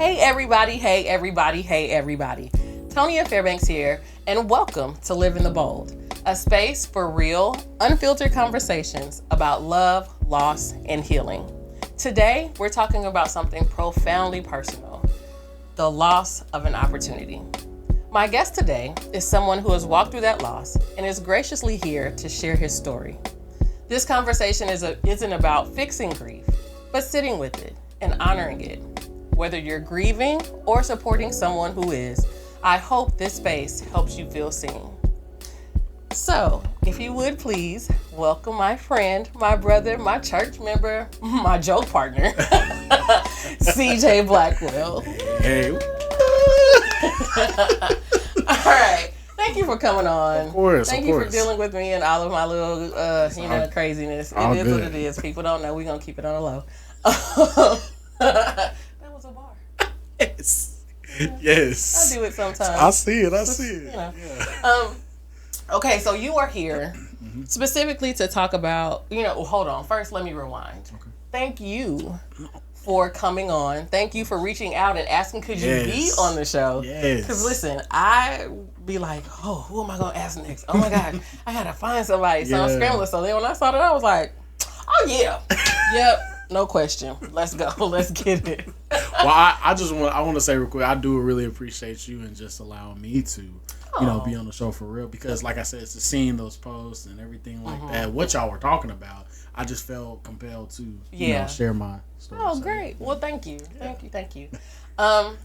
Hey everybody, hey everybody, hey everybody. Tonya Fairbanks here, and welcome to Live in the Bold, a space for real, unfiltered conversations about love, loss, and healing. Today, we're talking about something profoundly personal, the loss of an opportunity. My guest today is someone who has walked through that loss and is graciously here to share his story. This conversation isn't about fixing grief, but sitting with it and honoring it. Whether you're grieving or supporting someone who is, I hope this space helps you feel seen. So, if you would please welcome my friend, my brother, my church member, my joke partner, CJ Blackwell. Hey. All right. Thank you for coming on. Of course. Thank you for dealing with me and all of my little, craziness. all It is good. what it is. People don't know. We're going to keep it on the low. That was a bar. Yes. Yes. I do it sometimes. I see it. You know. Yeah. Okay, so you are here specifically to talk about, hold on. First, let me rewind. Okay. Thank you for coming on. Thank you for reaching out and asking, could you be on the show? Yes. Because listen, I be like, oh, who am I going to ask next? Oh my God, I got to find somebody. So I'm scrambling. So then when I saw that, I was like, oh yeah. Yep. No question. Let's go. Let's get it. Well, I want to say real quick, I do really appreciate you and just allowing me to, be on the show for real. Because like I said, it's seeing those posts and everything like that, what y'all were talking about, I just felt compelled to, share my story. Oh, great. Well, thank you. Thank you.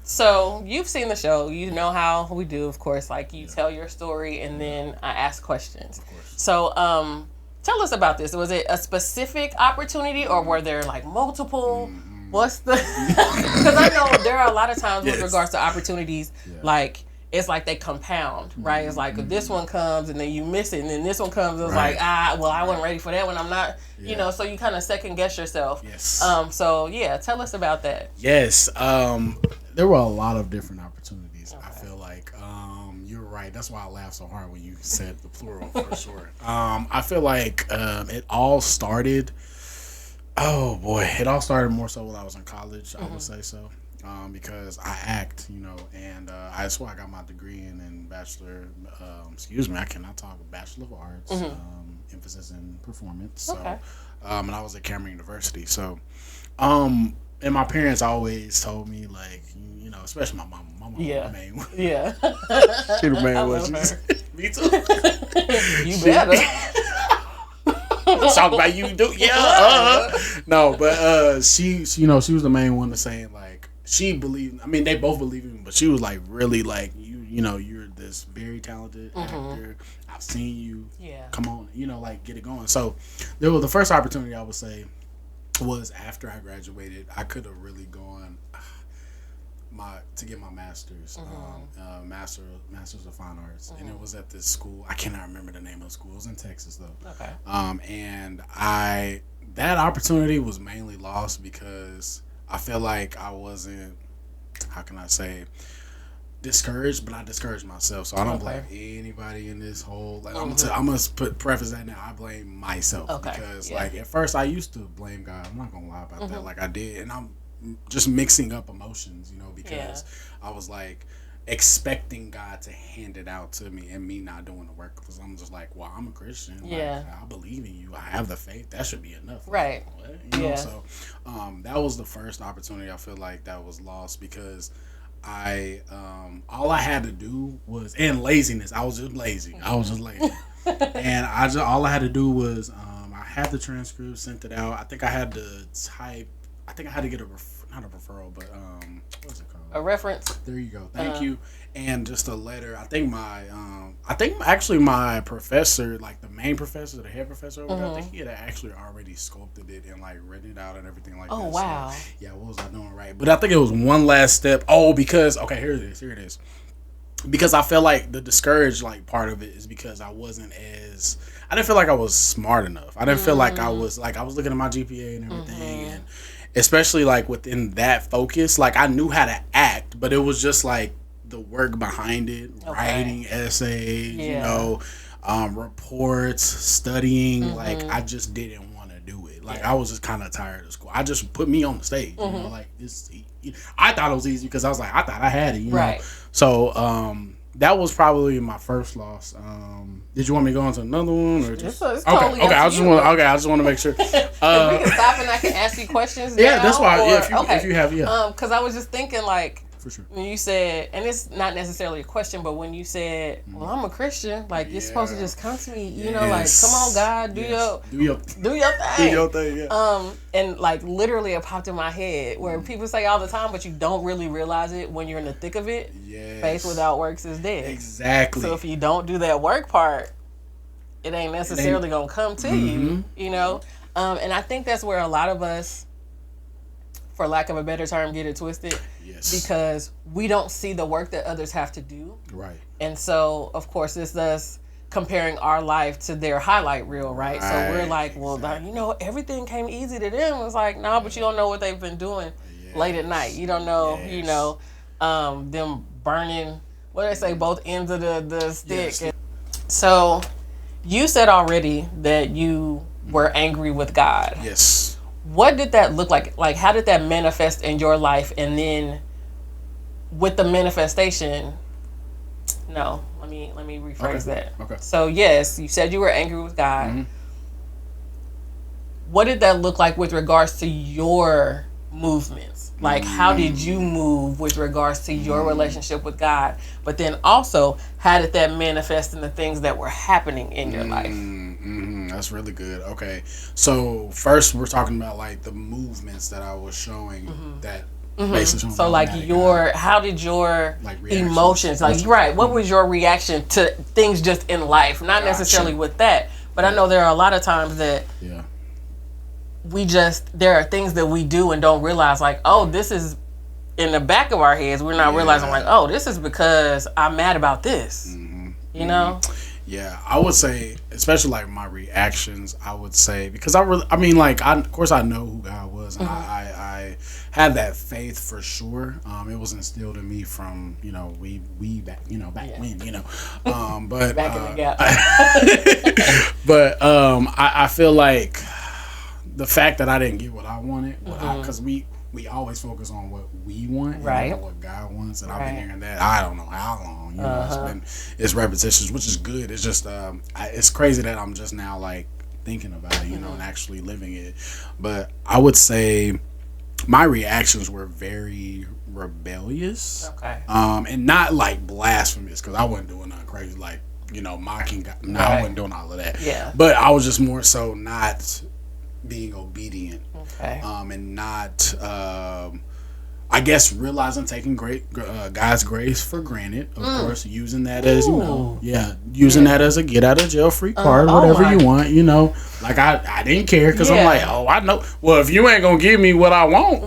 So you've seen the show. You know how we do, of course. Like you tell your story and then I ask questions. Of course. So, tell us about this. Was it a specific opportunity or were there like multiple? What's the... Because I know there are a lot of times with regards to opportunities, like it's like they compound, right? It's like this one comes and then you miss it and then this one comes and it's like, I wasn't ready for that one. I'm not, so you kind of second guess yourself. Yes. So tell us about that. Yes. There were a lot of different opportunities. Okay. I feel like you're right. That's why I laughed so hard when you said the plural for sure. I feel like it all started. Oh boy, it all started more so when I was in college. I would say so, because I act, and that's why I got my degree in bachelor. I cannot talk. Bachelor of Arts, emphasis in performance. Okay. So, and I was at Cameron University. So, and my parents always told me like, especially my mom. My mom, the main one. Yeah. She the main one. Me too. You better. Talk about you do no, but she she was the main one to saying like she believed. I mean, they both believe in me, but she was like really like you're this very talented actor. I've seen you. Yeah. Come on, like get it going. So there was the first opportunity I would say was after I graduated. I could have really gone to get my master's, master's of fine arts, and it was at this school. I cannot remember the name of the school. It was in Texas though. Okay. And that opportunity was mainly lost because I feel like I wasn't, how can I say, discouraged, but I discouraged myself. So I don't blame anybody in this whole. Like, I'm gonna preface that now. I blame myself because like at first I used to blame God. I'm not gonna lie about that. Like I did, and I'm just mixing up emotions, because I was like expecting God to hand it out to me and me not doing the work because I'm just like, well, I'm a Christian. Like, I believe in you. I have the faith. That should be enough. Right. Like, so that was the first opportunity I feel like that was lost because I all I had to do was, and laziness. I was just lazy. And all I had to do was I had the transcript, sent it out. I think I had to get not a referral, but what's it called? A reference. There you go. Thank you. And just a letter. I think actually my professor, like the main professor, the head professor over there, I think he had actually already sculpted it and like written it out and everything like that. Oh wow. So, yeah, what was I doing right? But I think it was one last step. Oh, because here it is. Because I felt like the discouraged like part of it is because I didn't feel like I was smart enough. I didn't feel like I was looking at my GPA and everything and especially like within that focus, like I knew how to act, but it was just like the work behind it, writing essays, reports, studying. Like I just didn't want to do it. Like I was just kind of tired of school. I just put me on the stage. You know, like this. I thought it was easy because I was like, I thought I had it. You know. So that was probably my first loss. Did you want me to go on to another one or just? It's totally okay. I just want to make sure. If we can stop and I can ask you questions. Yeah, now, that's why. Or, if you have, because I was just thinking like. For sure. When you said, and it's not necessarily a question, but when you said, "Well, I'm a Christian," like you're supposed to just come to me, you know, like, "Come on, God, do your thing." Do your thing. Yeah. And like literally, it popped in my head where people say all the time, but you don't really realize it when you're in the thick of it. Yes. Faith without works is dead. Exactly. So if you don't do that work part, it ain't necessarily gonna come to you, you know. And I think that's where a lot of us, for lack of a better term, get it twisted. Yes. Because we don't see the work that others have to do. Right. And so, of course, it's us comparing our life to their highlight reel, right? So we're like, well, you know, everything came easy to them. It's like, no, but you don't know what they've been doing late at night. You don't know, you know, them burning, what do they say, both ends of the stick. Yes. So you said already that you were angry with God. Yes. What did that look like? Like, how did that manifest in your life? And then with the manifestation, no, let me rephrase that. Okay. So yes, you said you were angry with God. What did that look like with regards to your movements? Like, how did you move with regards to your relationship with God? But then also, how did that manifest in the things that were happening in your life? That's really good. Okay. So first we're talking about like the movements that I was showing that basically. So like how did your like emotions, like what was your reaction to things just in life? Not necessarily with that, but I know there are a lot of times that there are things that we do and don't realize, like, oh, this is in the back of our heads. We're not realizing, like, oh, this is because I'm mad about this. You know? Yeah, I would say, especially like my reactions, I would say, because of course I know who God was, and I had that faith for sure. It was instilled in me from, you know, we back, you know, back when, you know, but back in the gap. But I feel like the fact that I didn't get what I wanted, because we always focus on what we want, and not what God wants, and I've been hearing that I don't know how long. You know, it's repetitions, which is good. It's just it's crazy that I'm just now like thinking about it, you know, and actually living it. But I would say my reactions were very rebellious, and not like blasphemous, because I wasn't doing nothing crazy like, you know, mocking God. No, I wasn't doing all of that. Yeah, but I was just more so not being obedient, and not I guess realizing taking God's grace for granted, of course, using that as, you know, using that as a get out of jail free card, whatever you want, you know, like I didn't care, because I'm like, oh, I know, well, if you ain't gonna give me what I want,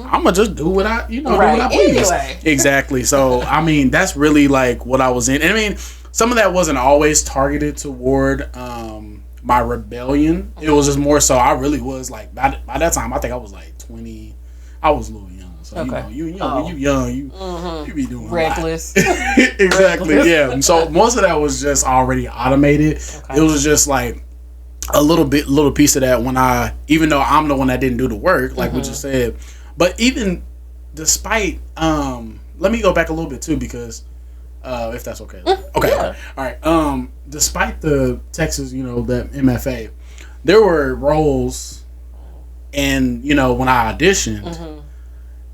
I'm gonna just do what I, you know, do what I please. Anyway. Exactly. So I mean, that's really like what I was in. And I mean, some of that wasn't always targeted toward my rebellion. It was just more so I really was like, by that time I think I was like 20. I was a little young. So you know, when you young, you be doing reckless. Exactly. Yeah. So most of that was just already automated. It was just like a little piece of that when even though I'm the one that didn't do the work, like what you said. But even despite let me go back a little bit too, because if that's okay. Okay. Yeah. All right. Despite the Texas, you know, that MFA, there were roles, and you know, when I auditioned,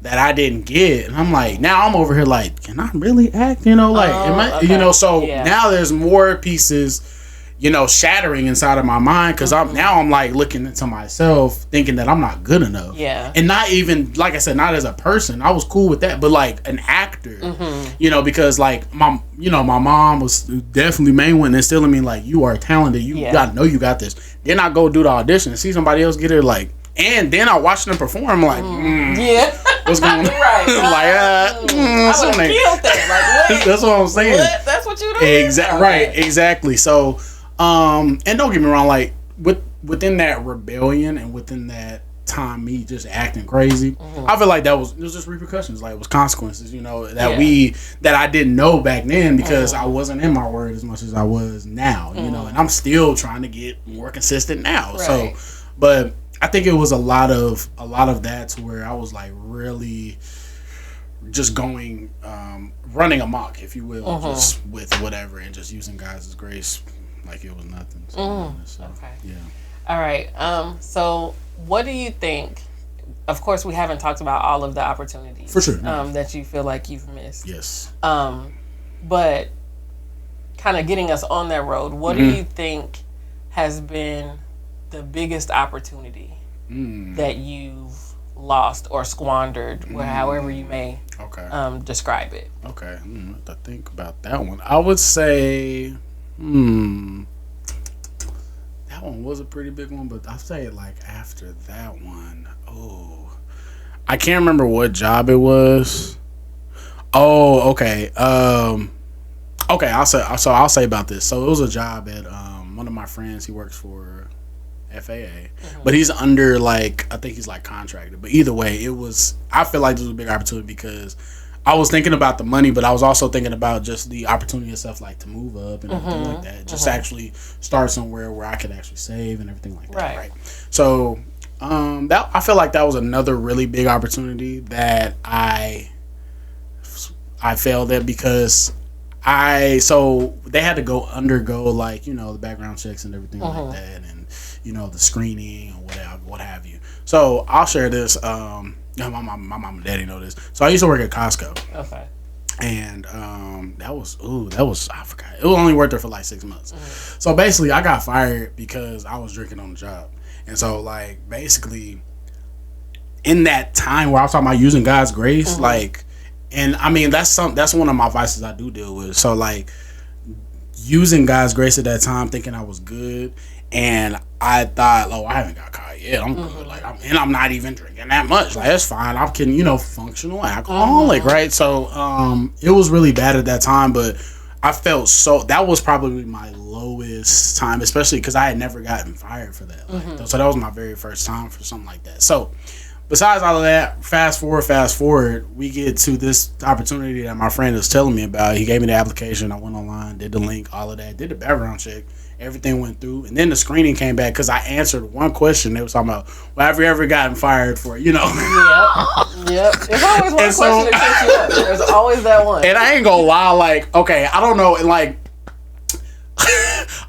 that I didn't get, and I'm like, now I'm over here like, can I really act? You know, like, you know, so now there's more pieces, you know, shattering inside of my mind, because I'm like looking into myself, thinking that I'm not good enough. Yeah. And not even, like I said, not as a person. I was cool with that, but like an actor, you know, because like my mom was definitely main one instilling me like, you are talented. You gotta know you got this. Then I go do the audition and see somebody else get it, like, and then I watch them perform like, what's going on? Right. I would have killed that. Like, that's what I'm saying. What? That's what you do? Exactly. Right. Exactly. So, and don't get me wrong, like within that rebellion and within that time, me just acting crazy, I feel like there was just repercussions, like it was consequences, you know, that I didn't know back then, because I wasn't in my word as much as I was now, you know, and I'm still trying to get more consistent now. Right. So, but I think it was a lot of that to where I was like really just going running amok, if you will, just with whatever and just using God's grace like it was nothing. So, okay. Yeah. All right. So what do you think? Of course, we haven't talked about all of the opportunities for sure that you feel like you've missed. Yes. But kind of getting us on that road, what do you think has been the biggest opportunity that you've lost or squandered, however you may describe it? Okay. To think about that one, I would say that one was a pretty big one, but I'll say like after that one, I can't remember what job it was. Oh, okay. Okay, I'll say about this. So it was a job at one of my friends. He works for FAA, but he's under like, I think he's like contracted. But either way, I feel like this was a big opportunity because I was thinking about the money, but I was also thinking about just the opportunity and stuff like to move up and everything like that. Just actually start somewhere where I could actually save and everything like that. Right. So that I feel like that was another really big opportunity that I failed at because so they had to undergo like, you know, the background checks and everything like that, and you know, the screening or what have you. So I'll share this. My mom and daddy know this. So I used to work at Costco. Okay. And that was I forgot. It only worked there for like 6 months. So basically I got fired because I was drinking on the job. And so like basically in that time where I was talking about using God's grace, like, and I mean that's one of my vices I do deal with. So like using God's grace at that time, thinking I was good, and I thought, I haven't got caught yet. I'm good. Like I'm not even drinking that much. Like that's fine. I can, you know, functional alcoholic, right? So it was really bad at that time, but I felt that was probably my lowest time, especially because I had never gotten fired for that. Like, so that was my very first time for something like that. So besides all of that, fast forward, we get to this opportunity that my friend was telling me about. He gave me the application. I went online, did the link, all of that, did the background check. Everything went through, and then the screening came back because I answered one question. They was talking about, well, have you ever gotten fired for it? You know? Yep. There's always one question that trips you up. There's always that one. And I ain't gonna lie, like, okay, I don't know, like,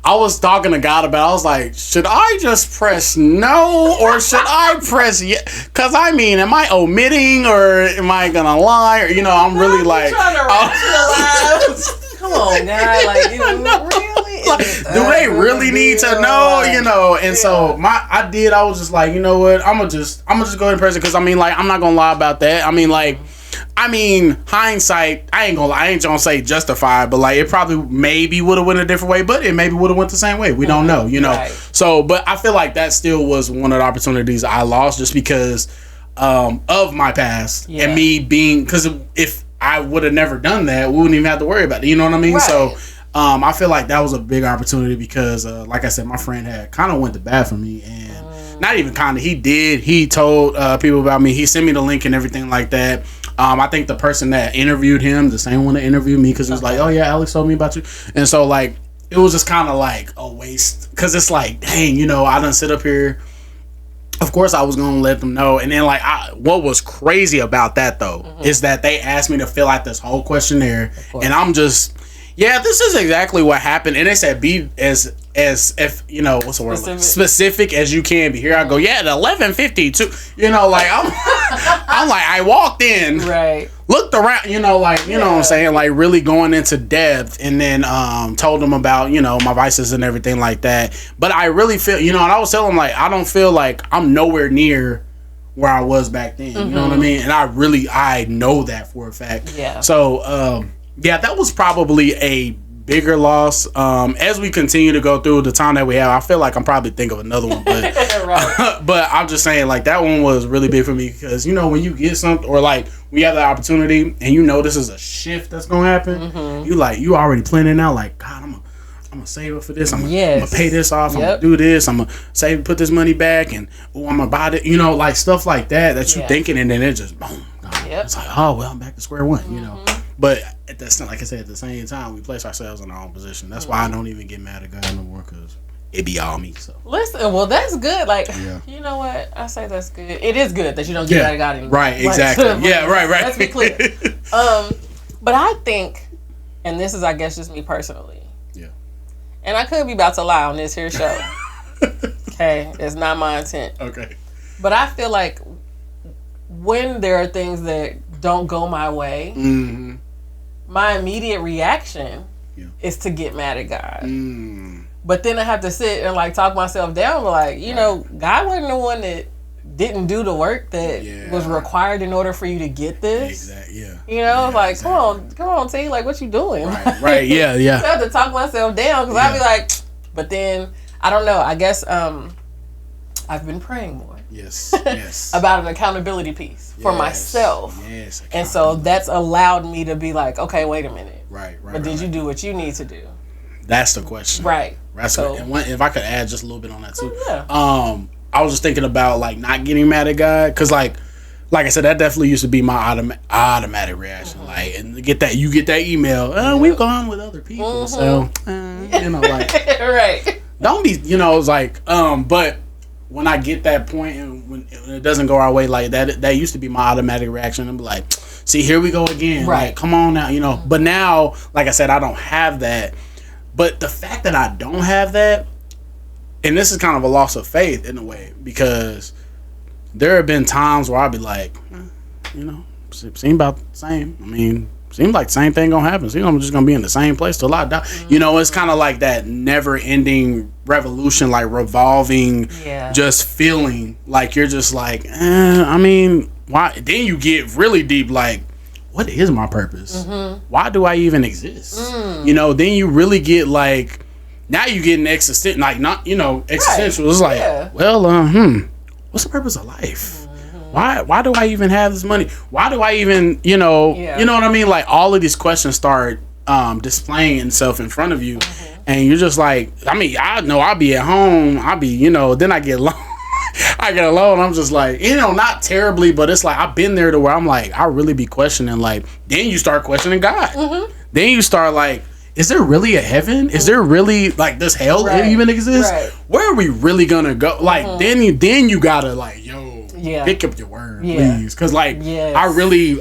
I was talking to God about it. I was like, should I just press no or should I press yes? Because I mean, am I omitting or am I gonna lie? Or, you know, I'm really like, trying to rationalize. Come on, guy, like, you know, really? Like, do they really need to know? You know, and so I was just like, you know what? I'm gonna just go ahead and press it because I mean, like, I'm not gonna lie about that. I mean, hindsight, I ain't gonna say justified, but like it probably maybe would have went a different way, but it maybe would have went the same way. We don't know, you know. Right. So, but I feel like that still was one of the opportunities I lost just because of my past and me being, because if I would have never done that, we wouldn't even have to worry about it. You know what I mean? Right. So I feel like that was a big opportunity because, like I said, my friend had kind of went to bat for me, and not even kind of, he told people about me. He sent me the link and everything like that. I think the person that interviewed him, the same one that interviewed me, because it was like, oh yeah, Alex told me about you. And so like, it was just kind of like a waste, because it's like, dang, you know, I done sit up here. Of course I was going to let them know. And then like, what was crazy about that though, is that they asked me to fill out this whole questionnaire, and I'm just, yeah, this is exactly what happened. And they said, be as if, you know, what's the word? Specific as you can be. Here I go. Yeah, at 11:52. You know, like I'm like, I walked in, right, looked around, you know, like, you know what I'm saying, like really going into depth, and then told them about, you know, my vices and everything like that. But I really feel, you know, and I was telling them like, I don't feel like I'm nowhere near where I was back then. You know what I mean? And I know that for a fact. Yeah. So yeah, that was probably a bigger loss. As we continue to go through the time that we have, I feel like I'm probably thinking of another one, but right. But I'm just saying, like, that one was really big for me because, you know, when you get something, or like we have the opportunity and you know this is a shift that's gonna happen, you already planning out, like, God, I'm gonna save up for this, I'm gonna pay this off, I'm gonna do this, I'm gonna save, put this money back, and I'm gonna buy it, you know, like stuff like that you thinking, and then it just boom, it's like, oh well, I'm back to square one, you know. But like I said, at the same time, we place ourselves in our own position. That's why I don't even get mad at God no more, because it be all me. So listen, well, that's good. Like, you know what? I say that's good. It is good that you don't get mad at God anymore. Right, exactly. Right. Let's be clear. But I think, and this is, I guess, just me personally. Yeah. And I could be about to lie on this here show. Okay, it's not my intent. Okay. But I feel like when there are things that don't go my way, my immediate reaction is to get mad at God. But then I have to sit and like talk myself down. Like, you know, God wasn't the one that didn't do the work that was required in order for you to get this. Exactly. Yeah. You know, like, come on, T, like, what you doing? Right. Yeah. I have to talk myself down because I'll be like, but then I don't know. I guess I've been praying more. Yes. About an accountability piece for myself. Yes. And so that's allowed me to be like, okay, wait a minute. Right. But did you do what you need to do? That's the question. Right. That's so, and if I could add just a little bit on that too. I was just thinking about like not getting mad at God because like I said, that definitely used to be my automatic reaction. Like, and you get that email. We've gone with other people, so you know, like right. Don't be, you know, it's like but when I get that point and when it doesn't go our way like that used to be my automatic reaction. I'm like, see, here we go again. Right. Like, come on now, you know. But now, like I said, I don't have that. But the fact that I don't have that, and this is kind of a loss of faith in a way, because there have been times where I'll be like, you know, seem about the same. I mean, seems like the same thing gonna happen. So, you know, I'm just gonna be in the same place till I die. You know, it's kind of like that never-ending revolution, like revolving, just feeling like you're just like, I mean, why? Then you get really deep, like, what is my purpose? Why do I even exist? You know, then you really get like, now you get an existential, like not, you know, existential. Right. It's like, well, what's the purpose of life? Why do I even have this money? Why do I even, you know what I mean? Like all of these questions start displaying itself in front of you, and you're just like, I mean, I know I'll be at home, I'll be, you know, then I get alone. I get alone. I'm just like, you know, not terribly, but it's like I've been there to where I'm like, I really be questioning. Like, then you start questioning God. Then you start like, is there really a heaven? Is there really like does hell even exist? Where are we really gonna go? Like, then you gotta like, yo, pick up your word, please, because like I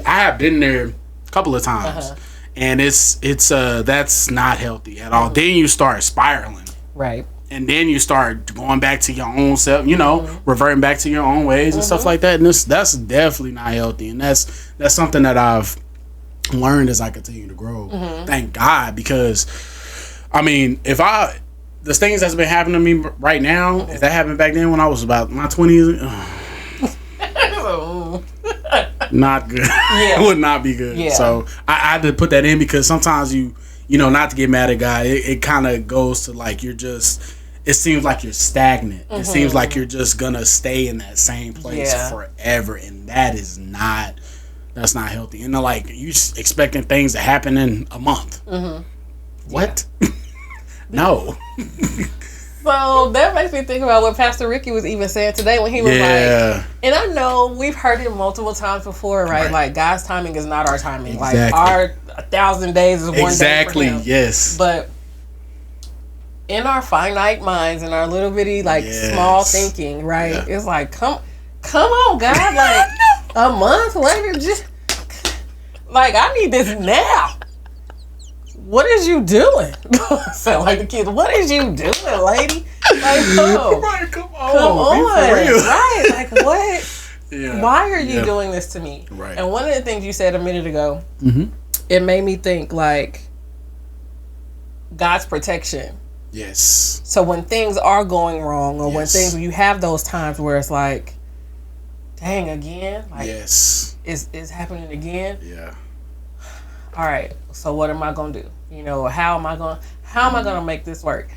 have been there a couple of times, and it's that's not healthy at all. Then you start spiraling, right? And then you start going back to your own self, you know, reverting back to your own ways and stuff like that. And that's definitely not healthy. And that's something that I've learned as I continue to grow. Thank God, because I mean, the things that's been happening to me right now, if that happened back then when I was about my 20s, not good. It would not be good. So I had to put that in because sometimes you know, not to get mad at God, it kind of goes to like it seems like you're stagnant. It seems like you're just gonna stay in that same place forever, and that's not healthy. And like you expecting things to happen in a month. What? No. So that makes me think about what Pastor Ricky was even saying today when he was like, and I know we've heard it multiple times before, right? Like God's timing is not our timing. Exactly. Like our 1,000 days is one day for him. Exactly. Yes. But in our finite minds and our little bitty like small thinking, right? It's like, come on, God, like a month later, just like I need this now. What is you doing? Sound like the kids. What is you doing, lady? Like, come on, right? Like, what? Why are you doing this to me? Right. And one of the things you said a minute ago, it made me think like God's protection. Yes. So when things are going wrong, or when you have those times where it's like, dang, again, like, it's happening again. Yeah. All right. So what am I gonna do? You know, how am I gonna make this work?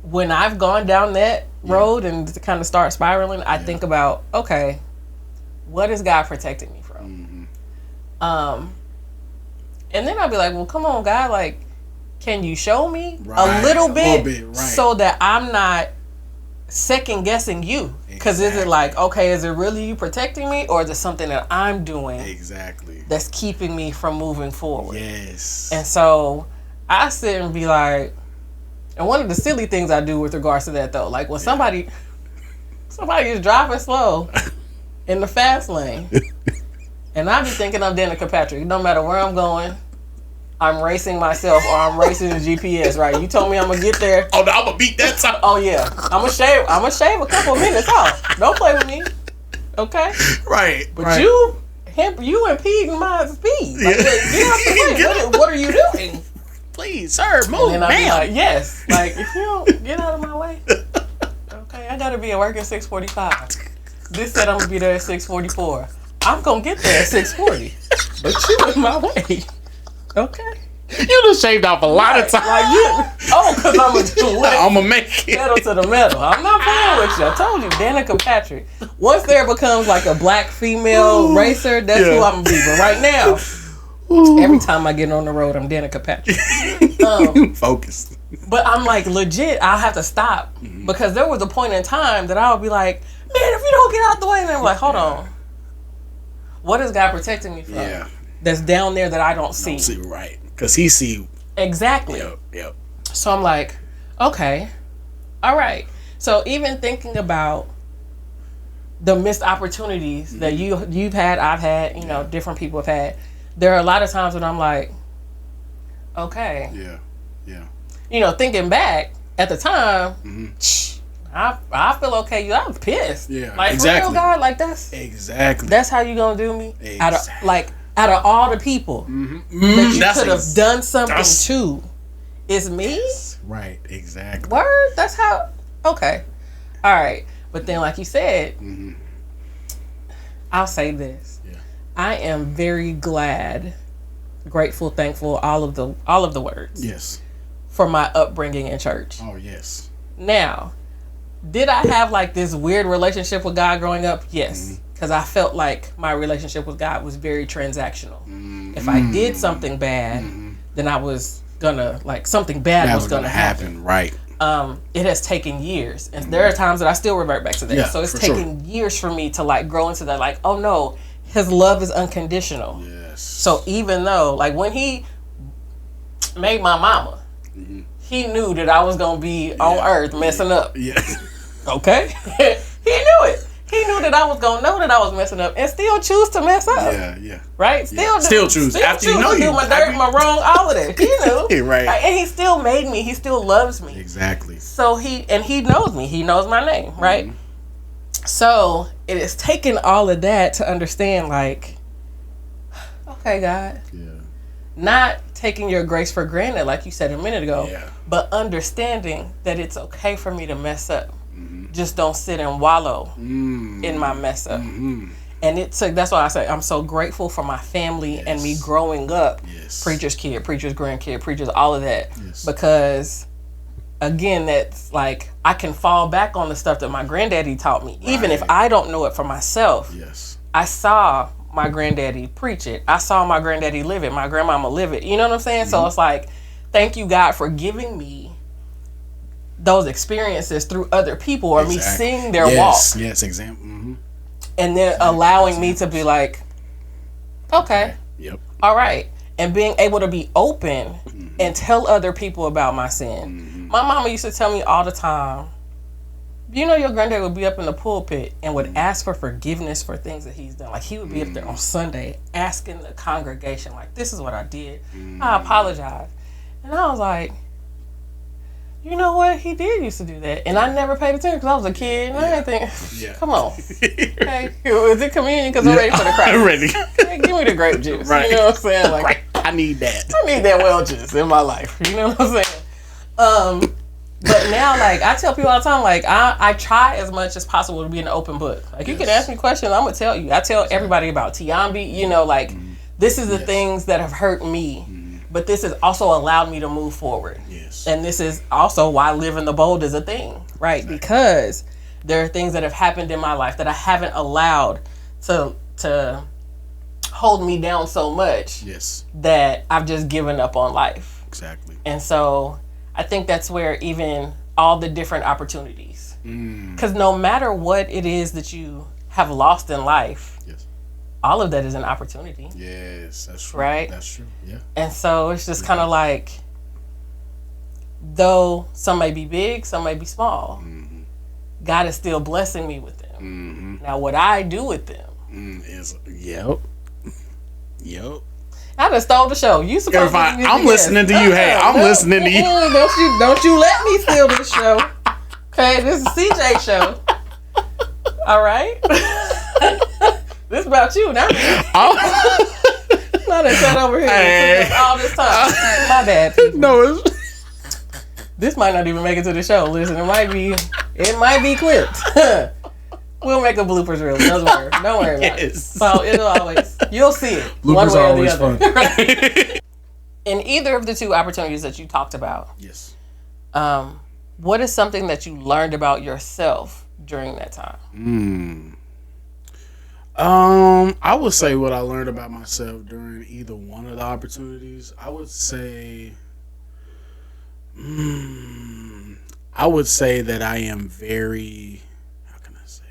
When I've gone down that road and kind of start spiraling, I think about, okay, what is God protecting me from? And then I'll be like, well, come on, God, like, can you show me a little bit so that I'm not second guessing you? Because is it like, okay, is it really you protecting me, or is it something that I'm doing that's keeping me from moving forward? Yes. And so I sit and be like, And one of the silly things I do with regards to that, though, like when somebody is driving slow in the fast lane, and I be thinking I'm Danica Patrick. No matter where I'm going, I'm racing myself or I'm racing the GPS. Right? You told me I'm gonna get there. Oh, no, I'm gonna beat that time. Oh yeah, I'm gonna shave a couple of minutes off. Don't play with me, okay? Right. But right. you impeding my speed. Like, get out the way. What are you doing? Please, sir, move, And then I'll be ma'am. like, yes. Like, if you don't get out of my way. Okay, I gotta be at work at 6:45. This said I'm gonna be there at 6:44. I'm gonna get there at 6:40. But you in my way. Okay. You done shaved off a lot of time. Like because I'm gonna do it. I'm gonna make it. Pedal to the metal. I'm not playing with you. I told you, Danica Patrick. Once there becomes like a black female racer, that's who I'm gonna be. But right now, every time I get on the road, I'm Danica Patrick. Focus. But I'm like, legit, I'll have to stop. Because there was a point in time that I would be like, man, if you don't get out the way, and I'm like, hold on. What is God protecting me from? Yeah. That's down there that I don't see. Right. Because he see. Exactly. Yep. So I'm like, okay, all right. So even thinking about the missed opportunities that you've had, I've had, different people have had, there are a lot of times when I'm like, okay. Yeah. Thinking back at the time, I feel okay. I'm pissed. Yeah, like exactly. For real, God, like that's how you gonna do me. Exactly. Out of all the people that you could have done something to, is me. Right. Exactly. Word. That's how. Okay. All right. But then, like you said, I'll say this. Yeah. I am very glad, grateful, thankful, all of the words. Yes. For my upbringing in church. Oh yes. Now, did I have like this weird relationship with God growing up? Yes. Because I felt like my relationship with God was very transactional. If I did something bad, then I was gonna, like, something bad was gonna happen. Right. It has taken years. And there are times that I still revert back to that. Yeah, so it's taken years for me to, like, grow into that, like, oh no, his love is unconditional. Yes. So even though, like, when he made my mama, he knew that I was gonna be on earth messing up. Yeah. Okay? He knew it. He knew that I was gonna know that I was messing up and still choose to mess up. Yeah. Right? Still choose. After you know to do my dirt, my wrong, all of that. He knew. Right. And he still made me. He still loves me. Exactly. So he knows me. He knows my name, right? So it has taken all of that to understand, like, okay, God. Yeah. Not taking your grace for granted, like you said a minute ago, but understanding that it's okay for me to mess up. Just don't sit and wallow in my mess up. And that's why I say I'm so grateful for my family and me growing up. Preacher's kid, preacher's grandkid, preacher's all of that. Because again, that's like, I can fall back on the stuff that my granddaddy taught me. Even if I don't know it for myself. I saw my granddaddy preach it. I saw my granddaddy live it. My grandmama live it. You know what I'm saying? So it's like, thank you, God, for giving me those experiences through other people or me seeing their walk. Yes, example. And then allowing me to be like, okay. Yep. All right. And being able to be open and tell other people about my sin. My mama used to tell me all the time, your granddad would be up in the pulpit and would ask for forgiveness for things that he's done. Like, he would be up there on Sunday asking the congregation, like, this is what I did. I apologize. And I was like, you know what? He did used to do that. And I never paid attention because I was a kid. And I didn't think, come on. Okay. Is it communion? Because I'm ready for the crack. I'm ready. Hey, give me the grape juice. Right. You know what I'm saying? Like, I need that. I need that well juice in my life. You know what I'm saying? But now, like, I tell people all the time, like, I try as much as possible to be an open book. Like, you can ask me questions, I'm going to tell you. I tell everybody about Tiambi, like, this is the things that have hurt me. But this has also allowed me to move forward. Yes. And this is also why living the bold is a thing, right? Exactly. Because there are things that have happened in my life that I haven't allowed to hold me down so much that I've just given up on life. Exactly. And so I think that's where even all the different opportunities, because no matter what it is that you have lost in life, all of that is an opportunity. Yes, that's true. Right? That's true, yeah. And so it's just kind of like, though some may be big, some may be small, God is still blessing me with them. Now, what I do with them is yep. I done stole the show. You supposed to be I'm listening to you. Hey, I'm listening to you. Don't you let me steal this show. Okay, this is CJ show. All right. This is about you, not me. Not that sat over here and took us all this time. My bad, people. No, this might not even make it to the show. Listen, it might be clipped. We'll make a bloopers reel. Don't worry about it. So it'll always, you'll see it. Bloopers one way are or always the other. fun. Right? In either of the two opportunities that you talked about, yes. What is something that you learned about yourself during that time? I would say what I learned about myself during either one of the opportunities. I would say that I am very, how can I say?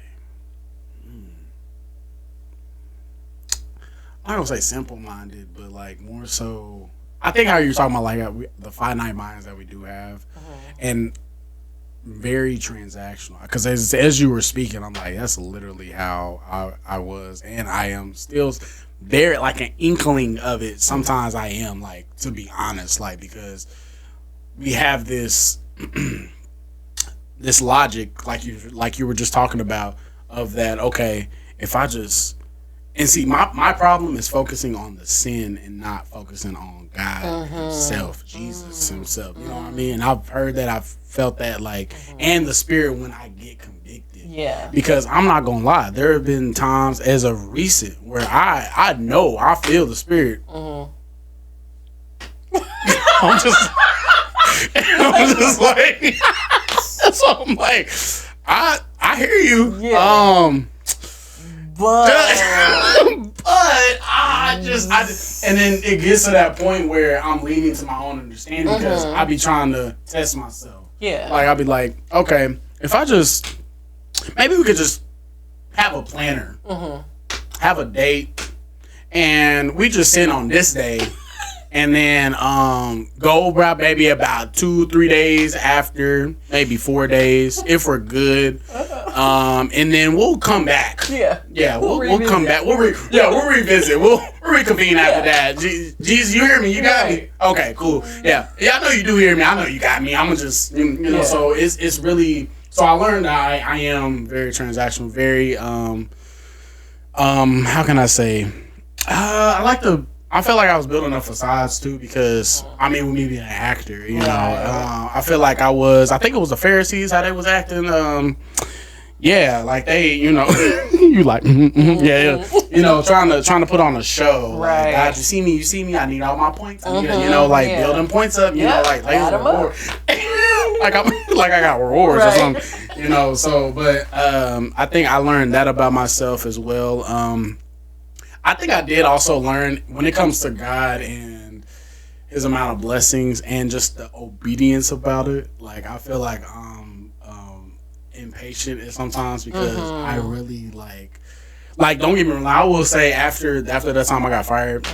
I'm not gonna say simple-minded, but like more so. I think how you're talking about like the finite minds that we do have, and very transactional. Because as you were speaking, I'm like, that's literally how I was, and I am still there, like an inkling of it. Sometimes I am, like, to be honest, like, because we have this this logic, like you were just talking about, of that. Okay, if I just see, my problem is focusing on the sin and not focusing on God himself, Jesus himself. You know what I mean? And I've heard that, I've felt that, like, and the Spirit when I get convicted. Yeah. Because I'm not gonna lie, there have been times as of recent where I know I feel the Spirit. I'm just like, so I'm like, I hear you. Yeah. But I just, and then it gets to that point where I'm leaning to my own understanding because I be trying to test myself. Yeah. Like, I'll be like, okay, if I just, maybe we could just have a planner, have a date, and we just sit on this day, and then go about maybe about 2-3 days after, maybe 4 days if we're good, and then we'll come back. Yeah, we'll come back. We'll revisit. We'll reconvene after that. Jesus, you hear me? You got me. Okay, cool. Yeah, I know you do hear me. I know you got me. I'm gonna just you know. So it's really. So I learned that I am very transactional. Very how can I say? I feel like I was building up facades too, because I mean, with me being an actor, you know, I feel like I think it was the Pharisees, how they was acting. Yeah, like they, you know, you like, yeah, you know, trying to put on a show. Right. Like, God, you see me. I need all my points. I need, you know, like building points up. You know, like reward. like I got rewards or something. You know, so but I think I learned that about myself as well. I think I did also learn when it comes to God and his amount of blessings and just the obedience about it. Like, I feel like I'm impatient sometimes because I really like don't get me wrong, I will say after that time I got fired,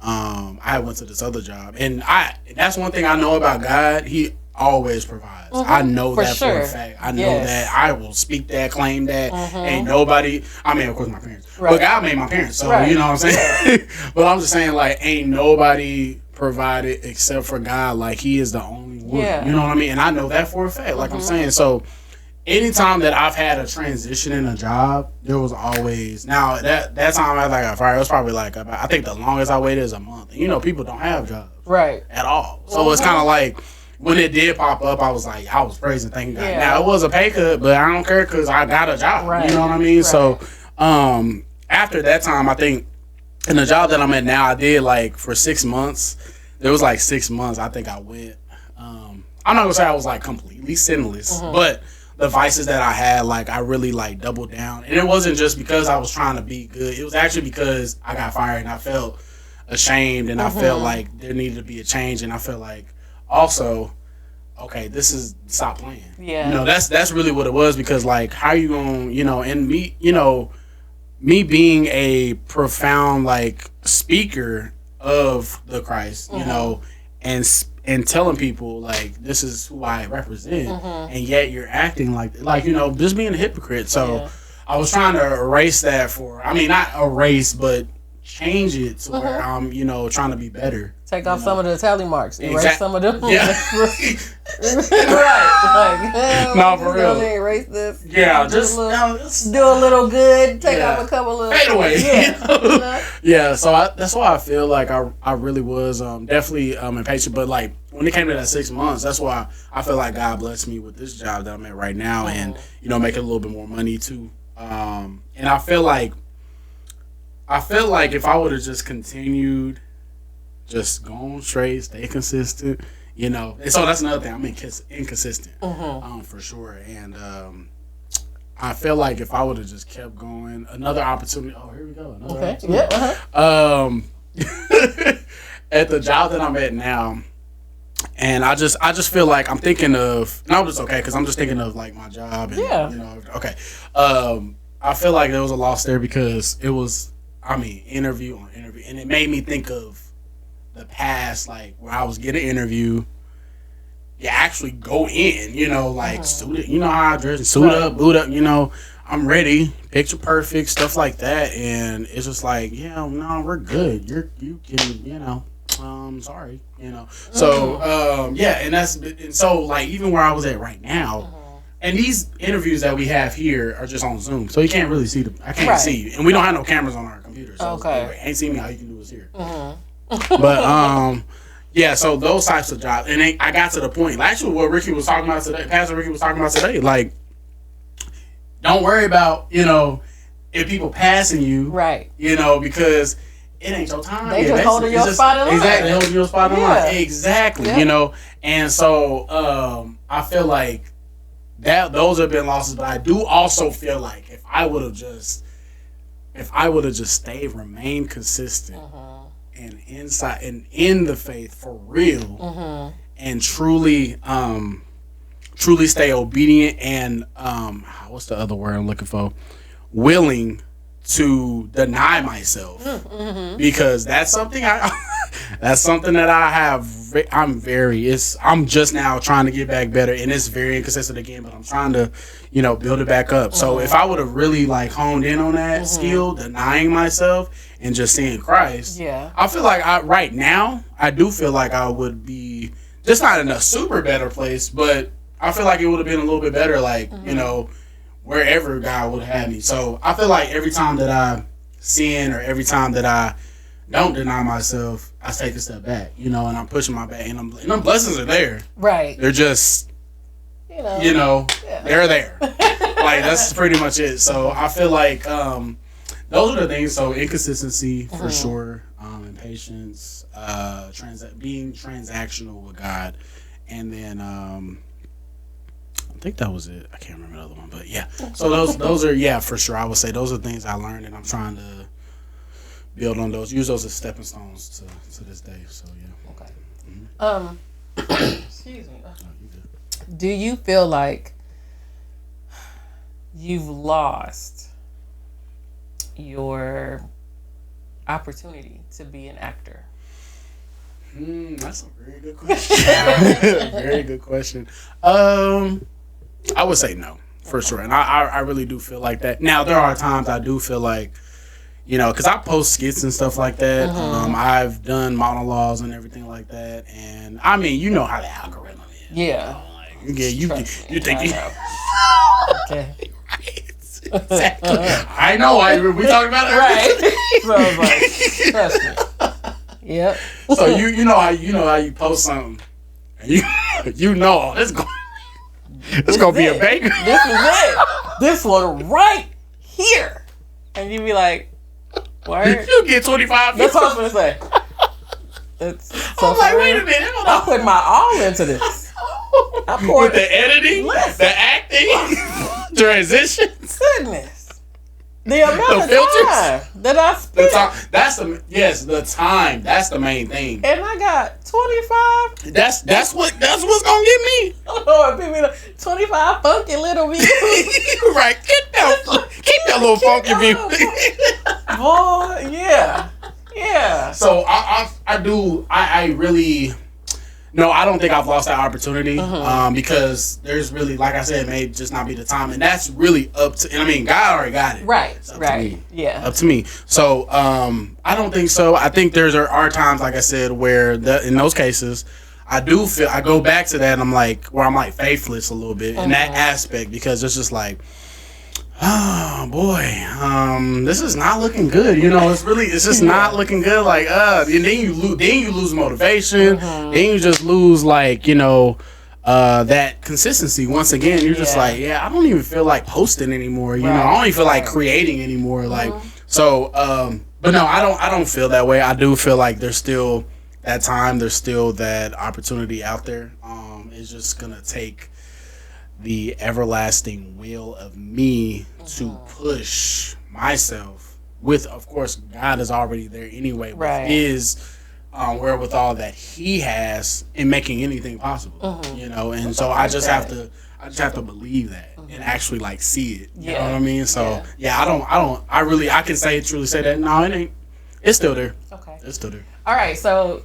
I went to this other job, and that's one thing I know about God. He always provides. I know that for a fact. I know that. I will speak that, claim that. Ain't nobody, I mean, of course my parents, but God made my parents, so you know what I'm saying. But I'm just saying, like, ain't nobody provided except for God. Like, he is the only one. You know what I mean? And I know that for a fact, like I'm saying. So anytime that I've had a transition in a job, there was always, now that time after I got fired, it was probably like about, I think the longest I waited is a month. And, you know, people don't have jobs at all. So it's kind of like, when it did pop up, I was like, I was praising, thanking God. Now, it was a pay cut, but I don't care because I got a job. You know what I mean? So after that time, I think in the job that I'm at now, I did like for 6 months. There was like 6 months I think I went. I'm not going to say I was like completely sinless, but the vices that I had, like, I really like doubled down. And it wasn't just because I was trying to be good. It was actually because I got fired and I felt ashamed, and I felt like there needed to be a change, and I felt like also, okay, this is, stop playing. You know, that's really what it was, because like, how you gonna, you know, and me, you know, me being a profound like speaker of the Christ, you know, and and telling people like this is who I represent, and yet you're acting like just being a hypocrite. So I was trying to erase that not erase, but change it to where I'm trying to be better. Take off some of the tally marks. Erase some of them. Yeah. Right. No, for real. Erase this. Yeah, do a little good. Take off a couple of fade away. Yeah. Yeah. So that's why I feel like I really was definitely impatient. But like when it came to that 6 months, that's why I feel like God blessed me with this job that I'm at right now, and making a little bit more money too. And I feel like if I would have just continued, just going straight, stay consistent, and so that's another thing. I'm inconsistent, for sure. And I feel like if I would have just kept going, another opportunity. Oh, here we go. Another opportunity. Yeah. At the job that I'm at now, and I just feel like I'm thinking of. No, it's okay because I'm just thinking of like my job. And, okay. I feel like there was a loss there because it was. Interview on interview, and it made me think of the past, like where I was getting an interview. You actually go in, suit. How I dress, suit up, boot up. I'm ready, picture perfect, stuff like that, and it's just like, no, we're good. You can, sorry, So, and so like even where I was at right now. And these interviews that we have here are just on Zoom, so you can't really see I can't see you, and we don't have no cameras on our computer, so ain't see me. All you can do is here. But so those types of jobs, and I got to the point. Actually, what Ricky was talking about today, Pastor Ricky was talking about today, like don't worry about if people passing you, right? Because it ain't your time. They just holding your spot in line. Exactly, holding your spot in line. Exactly, and so I feel like. Those have been losses, but I do also feel like if I would have just remained consistent and inside and in the faith for real, and truly stay obedient and what's the other word I'm looking for? Willing to deny myself, because that's something that I have. I'm just now trying to get back better, and it's very inconsistent again. But I'm trying to, build it back up. So if I would have really like honed in on that skill, denying myself and just seeing Christ, I feel like right now I do feel like I would be just not in a super better place, but I feel like it would have been a little bit better, like wherever God would have had me. So I feel like every time that I sin or every time that I don't deny myself, I take a step back, and I'm pushing my back, and them blessings are there. Right. They're just, they're there. Like, that's pretty much it. So I feel like those are the things. So inconsistency, for sure, impatience, being transactional with God, and then I think that was it. I can't remember the other one, but yeah. So those are for sure. I would say those are things I learned, and I'm trying to build on those, use those as stepping stones to this day. So yeah. Okay. Excuse me. Do you feel like you've lost your opportunity to be an actor? That's a very good question. Very good question. I would say no, for sure. And I really do feel like that. Now, there are times I do feel like, because I post skits and stuff like that. I've done monologues and everything like that. And, how the algorithm is. Yeah. You think you... Okay. Right. Exactly. I know. We talking about it, right? So I was like, trust me. Yep. So you know how you post something, and it's gonna be a banger. This is it. This one right here, and you be like, "Word." You get 25. That's what I was gonna say. I'm like, wait a minute. I put my all into this. I poured with the editing, the acting, transitions. Goodness. The amount of time that I spent. The time. That's the main thing. And I got 25. That's what's gonna get me. Oh, people 25 funky little views. Right. Keep that little funky view. Boy, yeah. Yeah. So I really No, I don't think I've lost that opportunity because there's really, like I said, it may just not be the time, and that's really up to. And I mean, God already got it. Right. It's up Right. to me. Yeah. Up to me. So I don't think so. I think are times, like I said, where in those cases, I do feel I go back to that. And I'm like faithless a little bit in that aspect because it's just like. Oh boy, this is not looking good. You know, it's just not looking good. Like, and then you lose motivation. Then you just lose that consistency. Once again, you're just like, I don't even feel like posting anymore. You know, I don't even feel like creating anymore. Like, so, but no, I don't feel that way. I do feel like there's still that time. There's still that opportunity out there. It's just gonna take the everlasting will of me to push myself with, of course, God is already there anyway with his wherewithal that he has in making anything possible, you know, and so I just have to believe that and actually like see it, you know what I mean? So I can truly say that no, it ain't, it's still there. Okay. It's still there. All right, so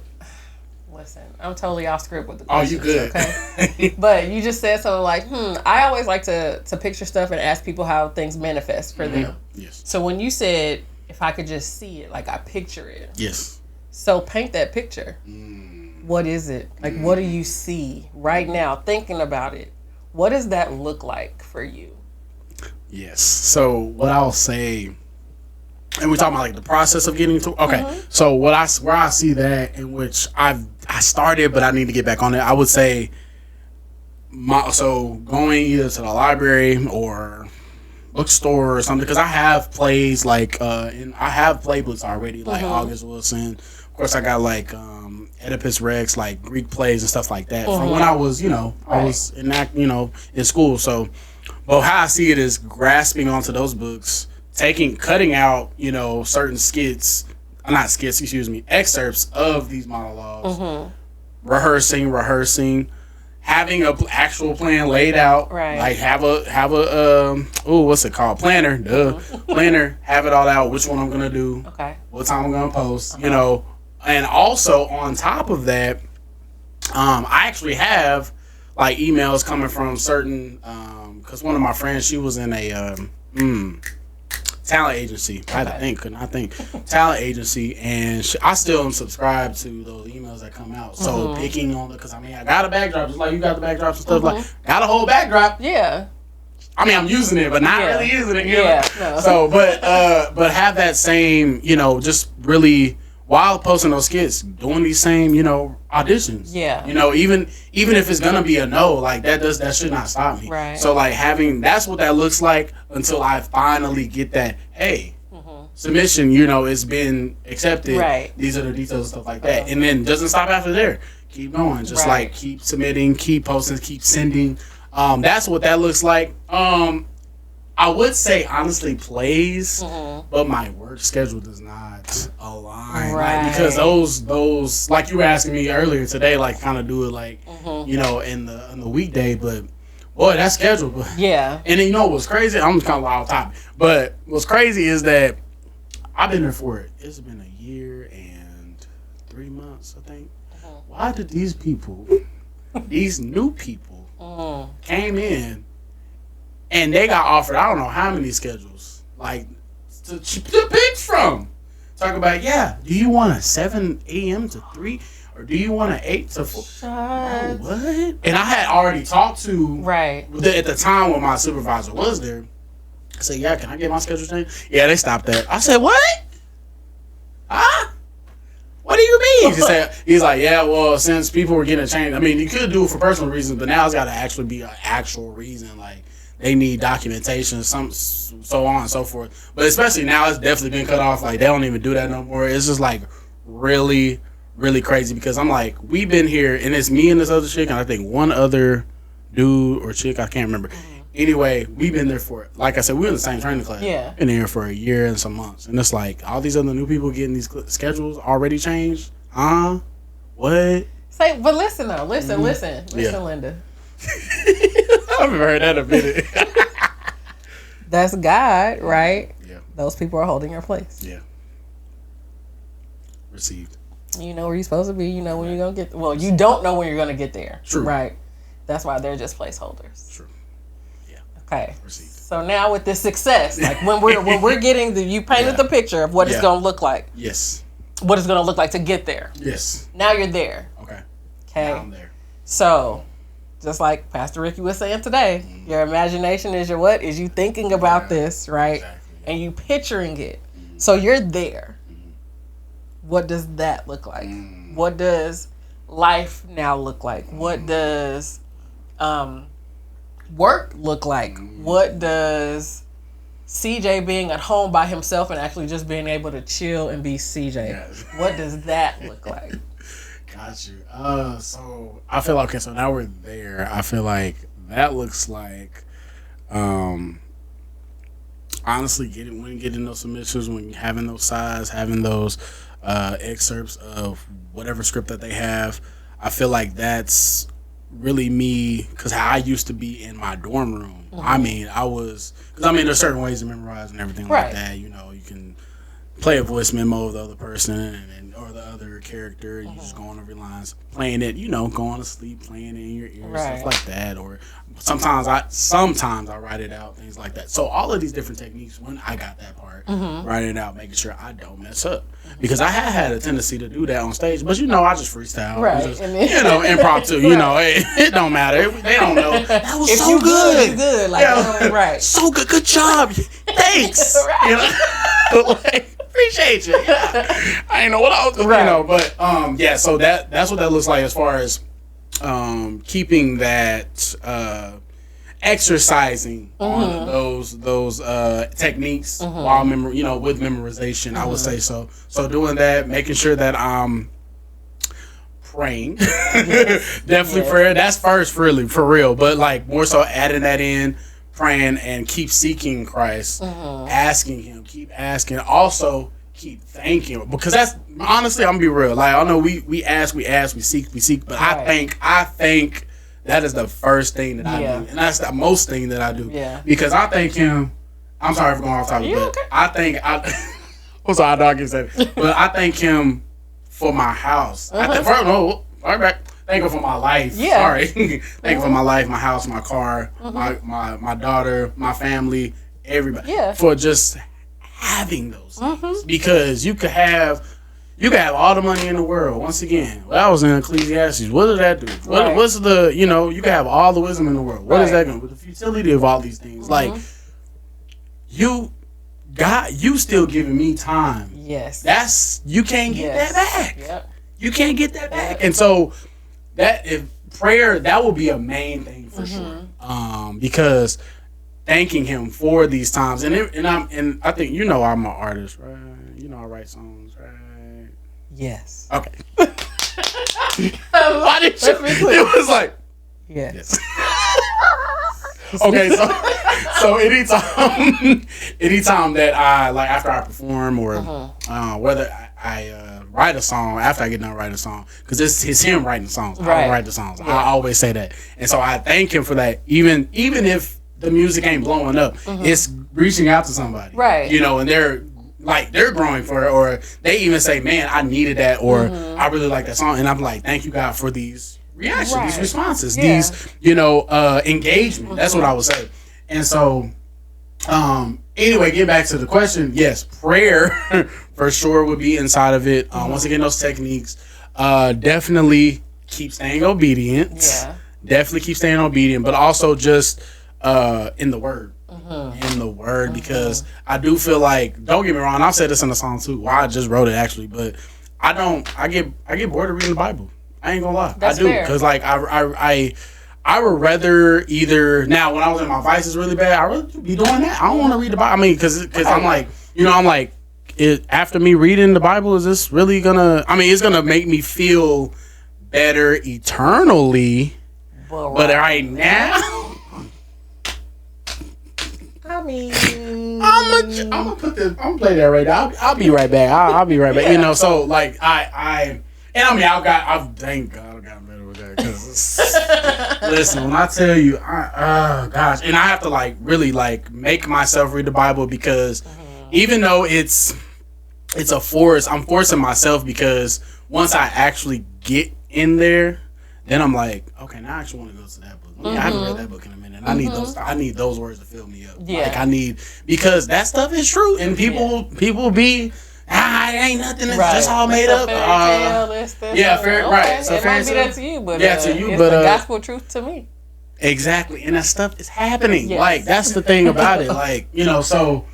listen, I'm totally off script with the questions. Oh, you good. Okay. But you just said something like, I always like to picture stuff and ask people how things manifest for them. Yes. So when you said, if I could just see it, like I picture it. Yes. So paint that picture. What is it? Like, what do you see right now, thinking about it? What does that look like for you? Yes. So what I'll say, and we're talking about like the process of getting to. Okay, so where I see that, in which I started, but I need to get back on it. I would say, going either to the library or bookstore or something, because I have plays like and I have playbooks already, like August Wilson. Of course, I got like Oedipus Rex, like Greek plays and stuff like that from when I was, I was in school. So, but how I see it is grasping onto those books. Cutting out, certain excerpts of these monologues, rehearsing, having a actual plan laid out, like have a what's it called? Planner, planner, have it all out, which one I'm gonna do, what time I'm gonna post, and also on top of that, I actually have like emails coming from certain, because one of my friends, she was in a talent agency. I had to think, talent agency, and I still am subscribed to those emails that come out. So picking on because I got a backdrop, just like you got the backdrops and stuff. Like got a whole backdrop. Yeah. I mean, I'm using it, but not really using it. No. So, but have that same, just really while posting those skits, doing these same, auditions. Yeah. Even if it's gonna be a no, like that should not stop me. Right. So like that's what that looks like until I finally get that, hey, submission, it's been accepted. Right. These are the details and stuff like that. And then doesn't stop after there. Keep going. Just like keep submitting, keep posting, keep sending. That's what that looks like. I would say honestly plays, but my work schedule does not align. Right. Because those like you were asking me earlier today, like kind of do it like in the weekday, but boy, that schedule. But, and then what's crazy? I'm kind of off topic, but what's crazy is that I've been there for it. It's been a year and 3 months, I think. Why did these people, these new people, came in? And they got offered, I don't know how many schedules, like, to pick from. Talk about, do you want a 7 a.m. to 3? Or do you want an 8 to 4? Oh, what? And I had already talked to, at the time when my supervisor was there. I said, can I get my schedule changed? Yeah, they stopped that. I said, what? Huh? What do you mean? He's like, well, since people were getting a change, I mean, you could do it for personal reasons, but now it's got to actually be an actual reason, like, they need documentation, so on and so forth. But especially now, it's definitely been cut off. Like, they don't even do that no more. It's just, like, really, really crazy. Because I'm like, we've been here, and it's me and this other chick, and I think one other dude or chick, I can't remember. Anyway, we've been there for, like I said, we were in the same training class. Yeah. Been here for a year and some months. And it's like, all these other new people getting these schedules already changed? Huh? What? But listen, though. Listen, Linda. I haven't heard that in a minute. That's God, right? Yeah. Those people are holding your place. Yeah. Received. You know where you're supposed to be. You know when you're going to get... Well, you don't know when you're going to get there. True. Right. That's why they're just placeholders. True. Yeah. Okay. Proceed. So now with this success, like when we're getting you painted the picture of what it's going to look like. Yes. What it's going to look like to get there. Yes. Now you're there. Okay. Okay. Now I'm there. So, just like Pastor Ricky was saying today, your imagination is your what? Is you thinking about this, right? Exactly. And you picturing it. So you're there. What does that look like? What does life now look like? What does work look like? What does CJ being at home by himself and actually just being able to chill and be CJ? Yes. What does that look like? Got you. So I feel like, okay, so now we're there. I feel like that looks like, honestly, getting those submissions, when having those sides, having those excerpts of whatever script that they have. I feel like that's really me, because how I used to be in my dorm room. I mean, there's certain ways to memorize and everything like that. You know, you can play a voice memo of the other person or the other character. You just go on every lines, playing it. You know, going to sleep, playing it in your ear, stuff like that. Or sometimes I write it out, things like that. So all of these different techniques. When I got that part, writing it out, making sure I don't mess up, because I had a tendency to do that on stage. But I just freestyle, just, impromptu. It don't matter. They don't know. That was if so you good. Good. Like, right. So good. Good job. Thanks. Appreciate you. Yeah. I didn't know what I was doing, but so that's what that looks like as far as keeping that exercising on those techniques while with memorization. I would say so doing that, making sure that I'm praying. Definitely prayer, that's first, really, for real, but like more so adding that in, praying, and keep seeking Christ, asking him, keep asking, also keep thanking him, because that's honestly, I'm gonna be real, like I know we ask, we seek, but I think that is the first thing that I do, and that's the most thing that I do, because I thank him. I'm sorry for going off topic, but I think I'm sorry, dog, you said it, but I thank him for my house. I think thank him for my life. Sorry. Thank him for my life, my house, my car, my daughter, my family, everybody. For just having those things. Because you could have all the money in the world. Once again, I was in Ecclesiastes. What does that do? What's the, you could have all the wisdom in the world. What is that going to do? With the futility of all these things. Like, you still giving me time. Yes. You can't get that back. Yep. You can't get that back. And so that, if prayer, that will be a main thing for sure. Because thanking him for these times, and I think I'm an artist, right? I write songs, right? Yes. Okay. Why did you? It was like yes. Okay, so anytime that I, like, after I perform, or whether I write a song after I get done writing a song, because it's him writing the songs. I don't write the songs. I always say that, and so I thank him for that. Even if the music ain't blowing up, it's reaching out to somebody, right? And they're growing for it, or they even say, "Man, I needed that," or "I really like that song," and I'm like, "Thank you, God, for these reactions, these responses, these engagement." That's what I would say. And so, anyway, get back to the question. Yes, prayer for sure would be inside of it. Once again, those techniques. Definitely keep staying obedient. Definitely keep staying obedient, but also just in the word. In the word, because I do feel like, don't get me wrong, I've said this in a song too. Well, I just wrote it actually, but I get bored of reading the Bible. I ain't gonna lie. I do, because like I would rather either, now when I was in my vices really bad, I would be doing that. I don't want to read the Bible. I mean, because I'm like, after me reading the Bible, is this really gonna? I mean, it's gonna make me feel better eternally, but right now. I mean, I'm gonna play that right now. I'll be right back. I'll be right back. So like I've thank God I got better with that, because listen, when I tell you, gosh, and I have to like really like make myself read the Bible, because even though it's it's a force. I'm forcing myself because once I actually get in there, then I'm like, okay, now I actually want to go to that book. I haven't read that book in a minute. I need those words to fill me up. Yeah. Like I need, because that stuff is true, and people be it ain't nothing. It's just all made up. Right. So it might be that to you, but it's the gospel truth to me. Exactly, and that stuff is happening. Yes. Like that's the thing about it. Like so.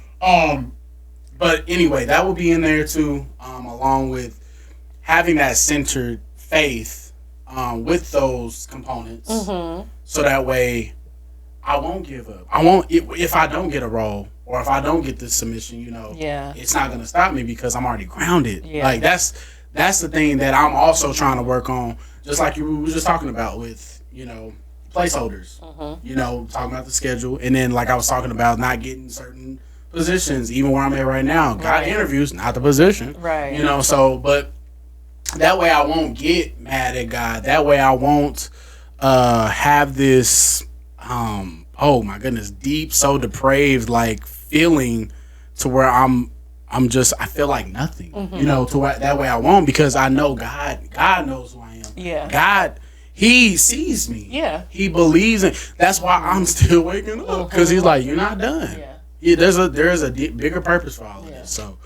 But anyway, that will be in there too, along with having that centered faith with those components, so that way I won't give up. I won't if I don't get a role or if I don't get this submission. It's not gonna stop me because I'm already grounded. Yeah. Like that's the thing that I'm also trying to work on. Just like we were just talking about with placeholders. Talking about the schedule, and then like I was talking about not getting certain positions, even where I'm at right now. Got interviews, not the position. Right. So but that way I won't get mad at God. That way I won't have this oh my goodness, deep, so depraved like feeling to where I feel like nothing. That way I won't, because I know God knows who I am. Yeah. God, He sees me. Yeah. He believes in. That's why I'm still waking up, because He's like, you're not done. Yeah. There is a bigger purpose for all of this. So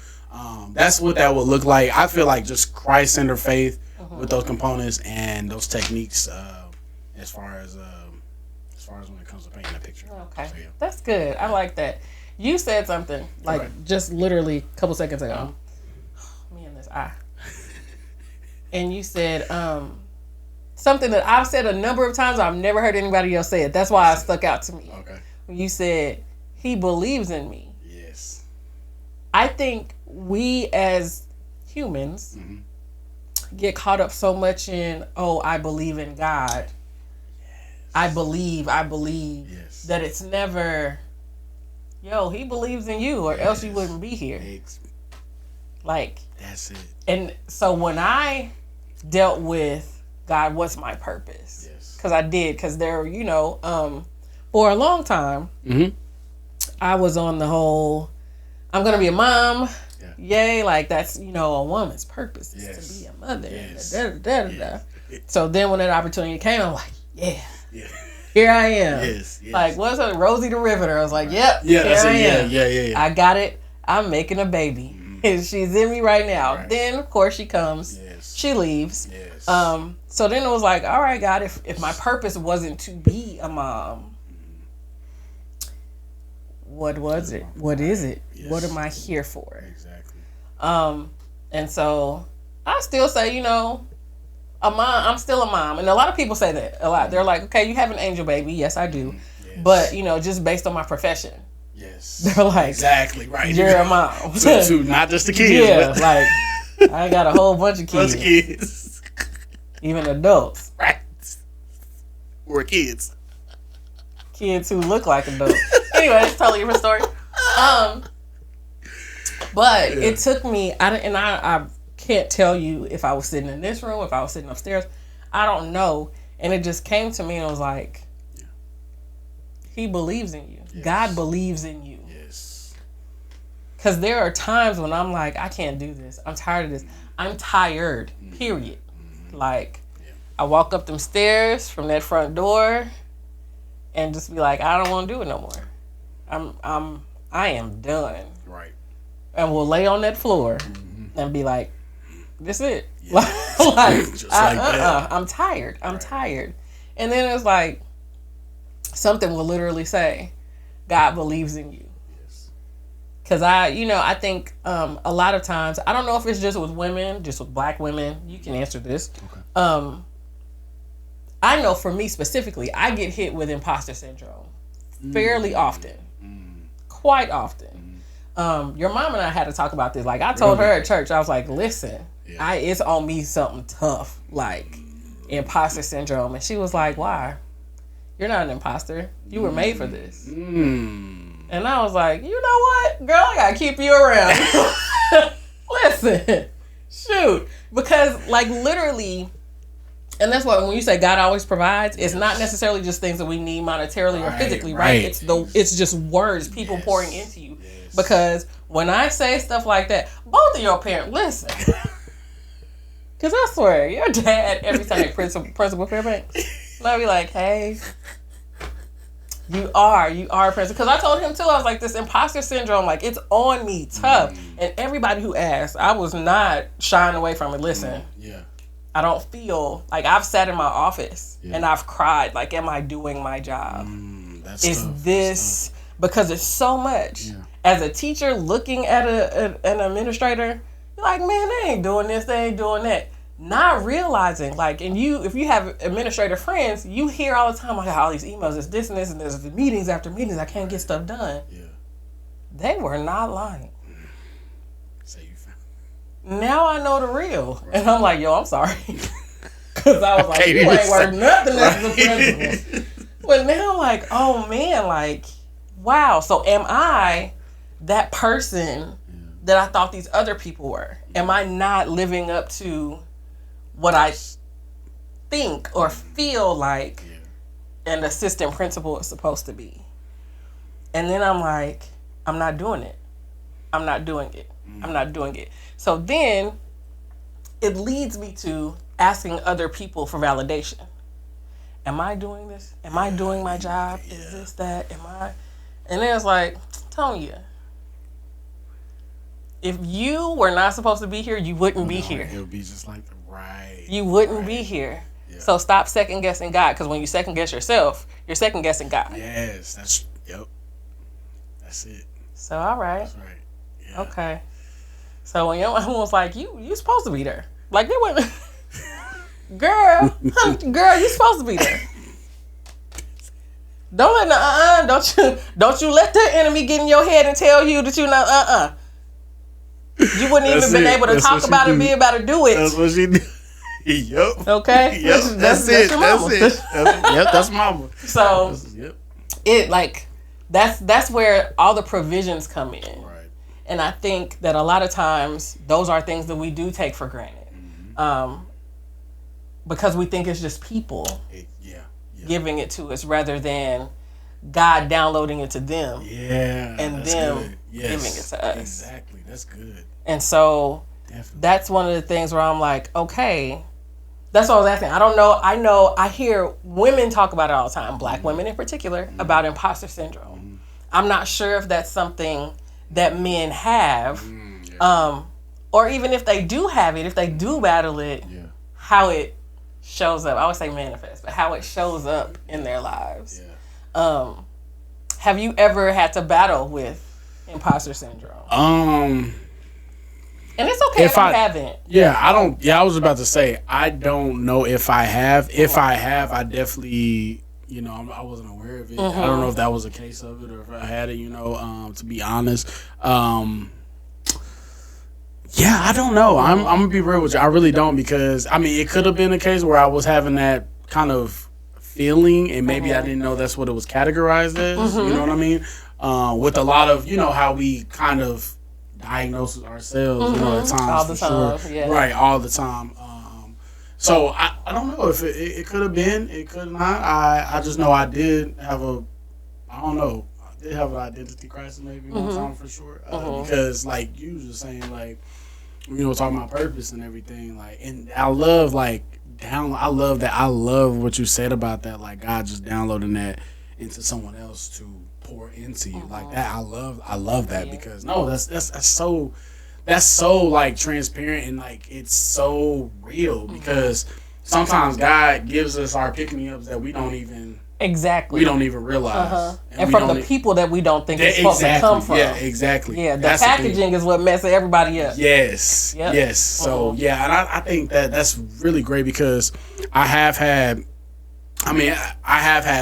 that's what that would look like. I feel like just Christ-centered faith with those components and those techniques as far as when it comes to painting a picture. Okay. So, yeah. That's good. I like that. You said something just literally a couple seconds ago. Me and this eye. And you said something that I've said a number of times. I've never heard anybody else say it. That's why it stuck out to me. Okay. When you said, He believes in me. Yes. I think we as humans get caught up so much in, I believe in God. Yes. I believe yes. that it's never, He believes in you or else you wouldn't be here. Like, that's it. And so when I dealt with God, what's my purpose? Yes. Because I did, because there, for a long time, I was on the whole, I'm going to be a mom. Yeah. Yay. Like that's, a woman's purpose is to be a mother. Yes. So then when that opportunity came, I'm like, here I am. Yes. Like, what's that? Rosie the Riveter. I was like, yep. Yeah, here I am. Yeah. I got it. I'm making a baby. And she's in me right now. Right. Then, of course, she comes. Yes. She leaves. Yes. So then it was like, all right, God, if my purpose wasn't to be a mom, what was it? What is it? Yes. What am I here for? Exactly. And so I still say, a mom, I'm still a mom. And a lot of people say that a lot. They're like, okay, you have an angel baby. Yes, I do. Yes. But, just based on my profession. Yes. They're like, exactly right. You're a mom. to not just the kids. Yeah, like I got a whole bunch of kids. Even adults. Right. Or kids. Kids who look like adults. Anyway, it's totally a different story. But it took me, I can't tell you if I was sitting in this room, if I was sitting upstairs. I don't know. And it just came to me and it was like, He believes in you. Yes. God believes in you. Yes. Because there are times when I'm like, I can't do this. I'm tired of this. I'm tired, period. Like, I walk up them stairs from that front door and just be like, I don't want to do it no more. I am done. Right. And we'll lay on that floor and be like, this it. Yeah. I'm tired. I'm tired. And then it's like, something will literally say, God believes in you. Yes. Because I think a lot of times, I don't know if it's just with women, just with black women. You can answer this. Okay. I know for me specifically, I get hit with imposter syndrome fairly often. Quite often. Your mom and I had to talk about this. Like I told her at church, I was like, listen, it's on me something tough, like imposter syndrome. And she was like, why? You're not an imposter. You were made for this. And I was like, you know what? Girl, I gotta keep you around. Listen. Shoot. Because like literally, and that's why when you say God always provides, it's not necessarily just things that we need monetarily or physically, right? It's just words, people pouring into you. Yes. Yes. Because when I say stuff like that, both of your parents listen. Because I swear, your dad, every time they Principal Fairbanks, and I'll be like, hey, you are Principal. Because I told him too, I was like, this imposter syndrome, like, it's on me tough. And everybody who asked, I was not shying away from it. Listen, yeah. I don't feel like I've sat in my office and I've cried. Like, am I doing my job? Is this because it's so much? Yeah. As a teacher looking at an administrator, you're like, man, they ain't doing this, they ain't doing that. Not realizing, like, and if you have administrator friends, you hear all the time, I got all these emails, it's this and this, and there's meetings after meetings, I can't get stuff done. Yeah. They were not lying. So you found. Now I know the real. Right. And I'm like, yo, I'm sorry. Because I was like, you ain't worth nothing as a principal. But now, like, oh man, like, wow. So am I that person that I thought these other people were? Am I not living up to what I think or feel like an assistant principal is supposed to be? And then I'm like, I'm not doing it. I'm not doing it. I'm not doing it. So then it leads me to asking other people for validation. Am I doing this? Am I doing my job? Is this that? Am I? And then it's like, Tonya, if you were not supposed to be here, you wouldn't be here. It would be just like you wouldn't be here. Yeah. So stop second guessing God, because when you second guess yourself, you're second guessing God. Yes, that's it. So all right. That's right. Yeah. Okay. So when your mom was like, you supposed to be there. Like they went, girl, you supposed to be there. Don't let don't you let the enemy get in your head and tell you that you know You wouldn't even been able to talk about it and be able to do it. That's what she did. Yep. Okay. Yep. That's it. That's mama. So it like that's where all the provisions come in. Right. And I think that a lot of times those are things that we do take for granted. Because we think it's just people giving it to us rather than God downloading it to them. Yeah. And them giving it to us. Exactly. That's good. And so that's one of the things where I'm like, okay, that's what I was asking. I don't know. I hear women talk about it all the time, Black women in particular, about imposter syndrome. I'm not sure if that's something that men have, or even if they do have it, if they do battle it, how it shows up. I always say manifest, but how it shows up in their lives. Yeah. Have you ever had to battle with imposter syndrome? And it's okay if you haven't. Yeah, I don't. Yeah, I was about to say I don't know if I have. If I have, I definitely, I wasn't aware of it. I don't know if that was a case of it or if I had it. To be honest, yeah, I don't know. I'm gonna be real with you. I really don't, because it could have been a case where I was having that kind of feeling and maybe I didn't know that's what it was categorized as. You know what I mean? With a lot of how we kind of diagnose ourselves, at times, all the time, sure. Yeah. Right, all the time. So I don't know if it could have been, it could not. I just know I did have an identity crisis maybe one time for sure. Because like you were saying, like, talking about purpose and everything, like, and I love I love what you said about that, like God just downloading that into someone else to pour into you like that. I love that, because that's so like transparent and like it's so real, because sometimes God gives us our pick-me-ups that we don't even realize, and from the people that we don't think it's supposed to come from. Yeah, exactly. Yeah, the packaging is what messes everybody up. Yes. Yep. Yes. So and I think that's really great, because I have had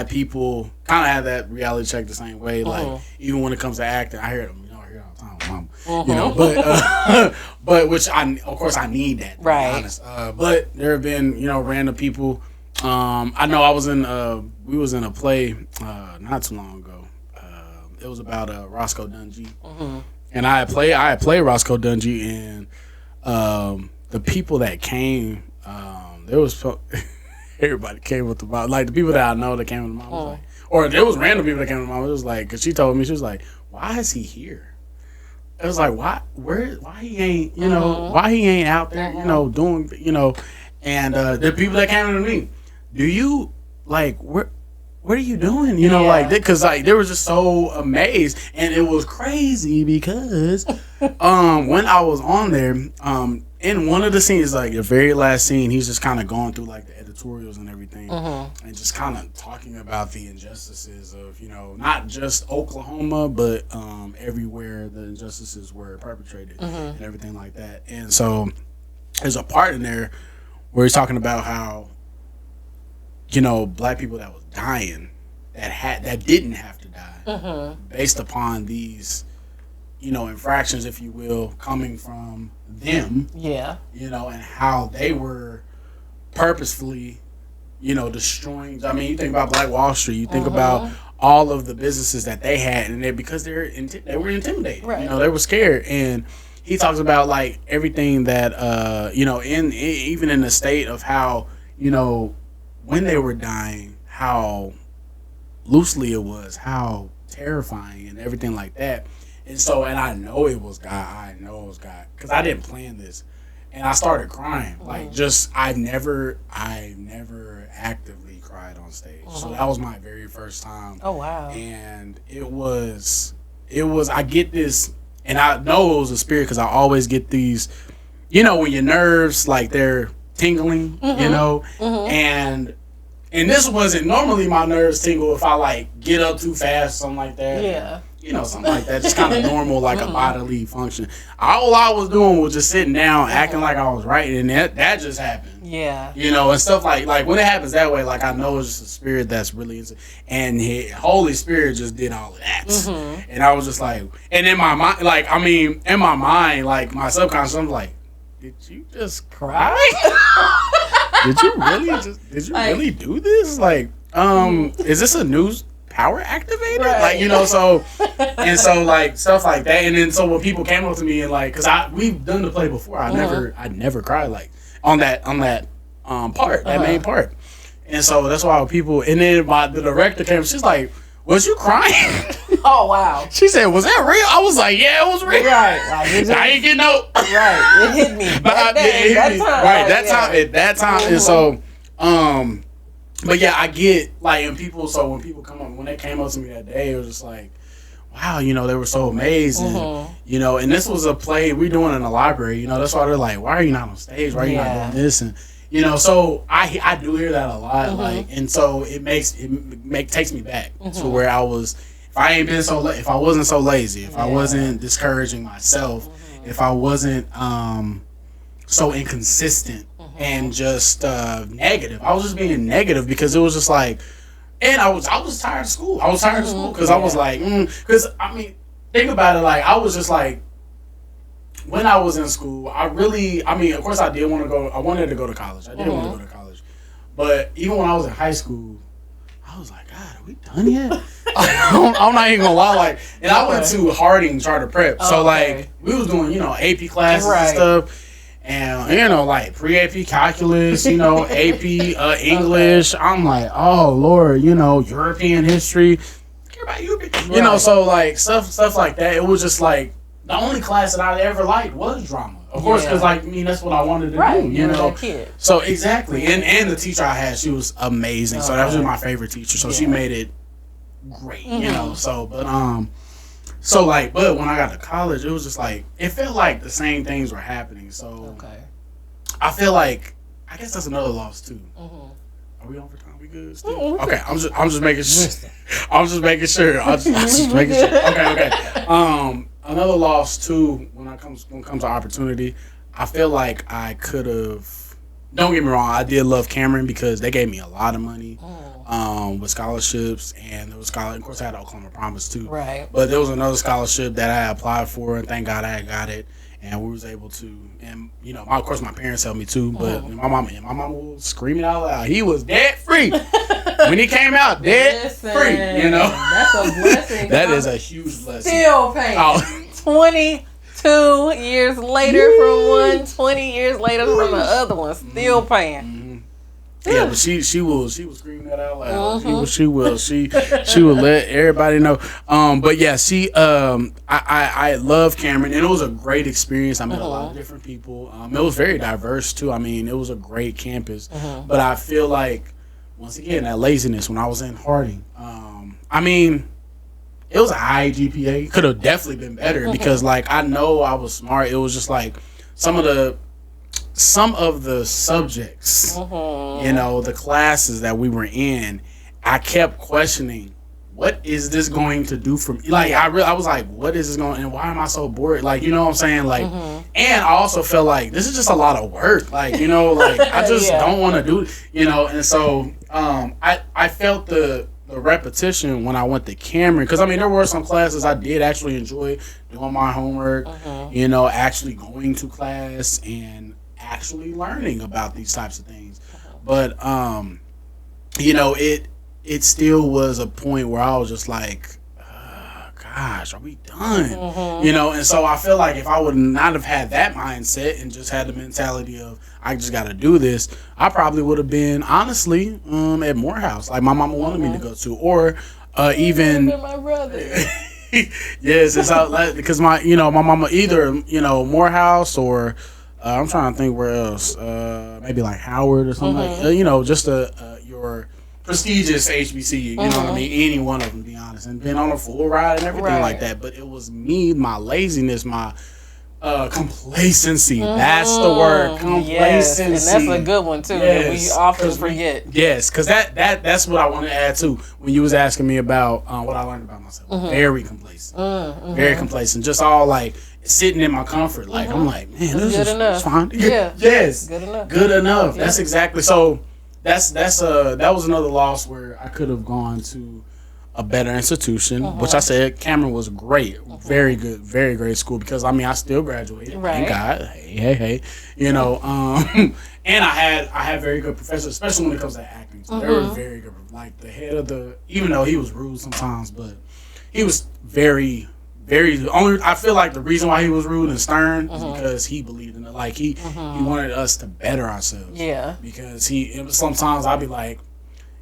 people kind of have that reality check the same way. Like, even when it comes to acting, I hear them, I hear it all the time, Mama. But which I need that, to be honest. But there have been, random people. I know we was in a play not too long ago. It was about Roscoe Dungy, and I had played Roscoe Dungy, and the people that came, there was. Everybody came with the mom. Like, the people that I know that came with the mom was like, or there was random people that came with the mom. It was like, because she told me, she was like, why is he here? it was like, why he ain't, why he ain't out there, doing, and the people that came to me, do you, like, what are you doing? Like, because, like, they were just so amazed, and it was crazy because, when I was on there, in one of the scenes, like, the very last scene, he's just kind of going through, like, the editorials and everything, and just kind of talking about the injustices of, not just Oklahoma, but everywhere the injustices were perpetrated and everything like that. And so there's a part in there where he's talking about how, black people that was dying that didn't have to die based upon these, infractions, if you will, coming from them. Yeah. And how they were purposefully, destroying. I mean, you think about Black Wall Street, you think about all of the businesses that they had, and because they were intimidated. Right. They were scared. And he talks about, like, everything that even in the state of how, when they were dying, how loosely it was, how terrifying and everything like that. And so, and I know it was God. Because I didn't plan this. And I started crying. Like, I never actively cried on stage. So that was my very first time. Oh, wow. And it was, I get this, and I know it was a spirit because I always get these, when your nerves, like, they're tingling, and this wasn't normally my nerves tingle if I, like, get up too fast, something like that. Yeah. Something like that. Just kind of normal, like a bodily function. All I was doing was just sitting down, acting like I was writing, and that just happened. Yeah. And stuff like when it happens that way, like, I know it's just a spirit that's really and Holy Spirit just did all of that. And I was just like, and in my mind, like, my subconscious, I'm like, did you just cry? Did you really do this? Like, is this a news power activated? Right. Like, so like stuff like that. And then so when people came up to me and, like, because we've done the play before, I never cried, like, on that part, that main part. And so that's why people, and then the director came, she's like, was you crying? Oh, wow. She said, was that real? I was like, yeah, it was real. Right. Like, I ain't getting no. Right. It hit me. That time. And so, but yeah, I get, like, and people, so when people come up, when they came up to me that day, it was just like, wow, they were so amazing, and this was a play we're doing in the library, that's why they're like, why are you not on stage? Why are you not doing this? And, so I do hear that a lot, like, and so it takes me back to where I was, if I wasn't so lazy, if I wasn't discouraging myself, if I wasn't, so inconsistent, and just negative. I was just being negative because it was just like, and I was tired of school. I was tired of school because I was like, because I mean, think about it. Like, I was just like, when I was in school, of course I did want to go. I wanted to go to college. I did want to go to college, but even when I was in high school, I was like, God, are we done yet? I'm not even gonna lie. Like, and I went to Harding Charter Prep, so like we was doing AP classes and stuff. And, like, pre-AP calculus, AP English. I'm like, oh, Lord, European history. So, like, stuff like that. It was just, like, the only class that I ever liked was drama. Of course, because, like, that's what I wanted to do, Kid. So, exactly. And the teacher I had, she was amazing. So, that was my favorite teacher. So, she made it great, So, So, like, but when I got to college, it was just like, it felt like the same things were happening. So, I feel like, I guess that's another loss too. Are we on for time? We good still? Okay, I'm just making sure. I'm just making sure. Okay. Another loss too, when it comes to opportunity, I feel like I could have, don't get me wrong, I did love Cameron because they gave me a lot of money. With scholarships, and there was of course I had Oklahoma Promise too. Right. But there was another scholarship that I applied for, and thank God I got it, and we was able to, and of course my parents helped me too, but my mama was screaming out loud, he was debt free when he came out, debt free. That's a blessing. That is a huge blessing. Still paying. 22 years later from one, 20 years later from the other one, still paying. Yeah, but she will scream that out loud. She will let everybody know. But yeah, I love Cameron, and it was a great experience. I met a lot of different people. It was very diverse too. I mean, it was a great campus. But I feel like once again that laziness when I was in Harding. I mean, it was a high GPA. Could have definitely been better because like I know I was smart. It was just like some of the subjects, you know, the classes that we were in, I kept questioning, what is this going to do for me? Like, I was like, what is this going, and why am I so bored? Like, you know what I'm saying? Like, and I also felt like this is just a lot of work. Like, you know, like I just don't want to do it, you know. And so, I felt the repetition when I went to Cameron, because I mean there were some classes I did actually enjoy doing my homework, you know, actually going to class and actually learning about these types of things. But you know, it still was a point where I was just like, gosh, are we done? You know, and so I feel like if I would not have had that mindset and just had the mentality of I just got to do this, I probably would have been honestly at Morehouse, like my mama wanted me to go to, or even my brother. Yes, it's out because my mama either, you know, Morehouse or I'm trying to think where else, maybe like Howard or something like, you know, just your prestigious HBCU, you know what I mean? Any one of them, to be honest, and been on a full ride and everything like that. But it was me, my laziness, my complacency. That's the word, complacency. Yes, and that's a good one too. That we often forget. Yes, because that's what I want to add too. When you was asking me about what I learned about myself, very complacent, very complacent. Just all like sitting in my comfort. Like I'm like, man, this is good fine. Yeah. Yes. Good enough. Good enough. Yeah. That's exactly. So that was another loss where I could have gone to a better institution, which I said Cameron was great, very good, very great school, because I mean I still graduated, thank God. Hey, you know, and I had very good professors, especially when it comes to acting. So they were very good. Like the head of even though he was rude sometimes, but he was very, very. Only I feel like the reason why he was rude and stern is because he believed in it. Like he wanted us to better ourselves. Yeah. Because sometimes I'd be like,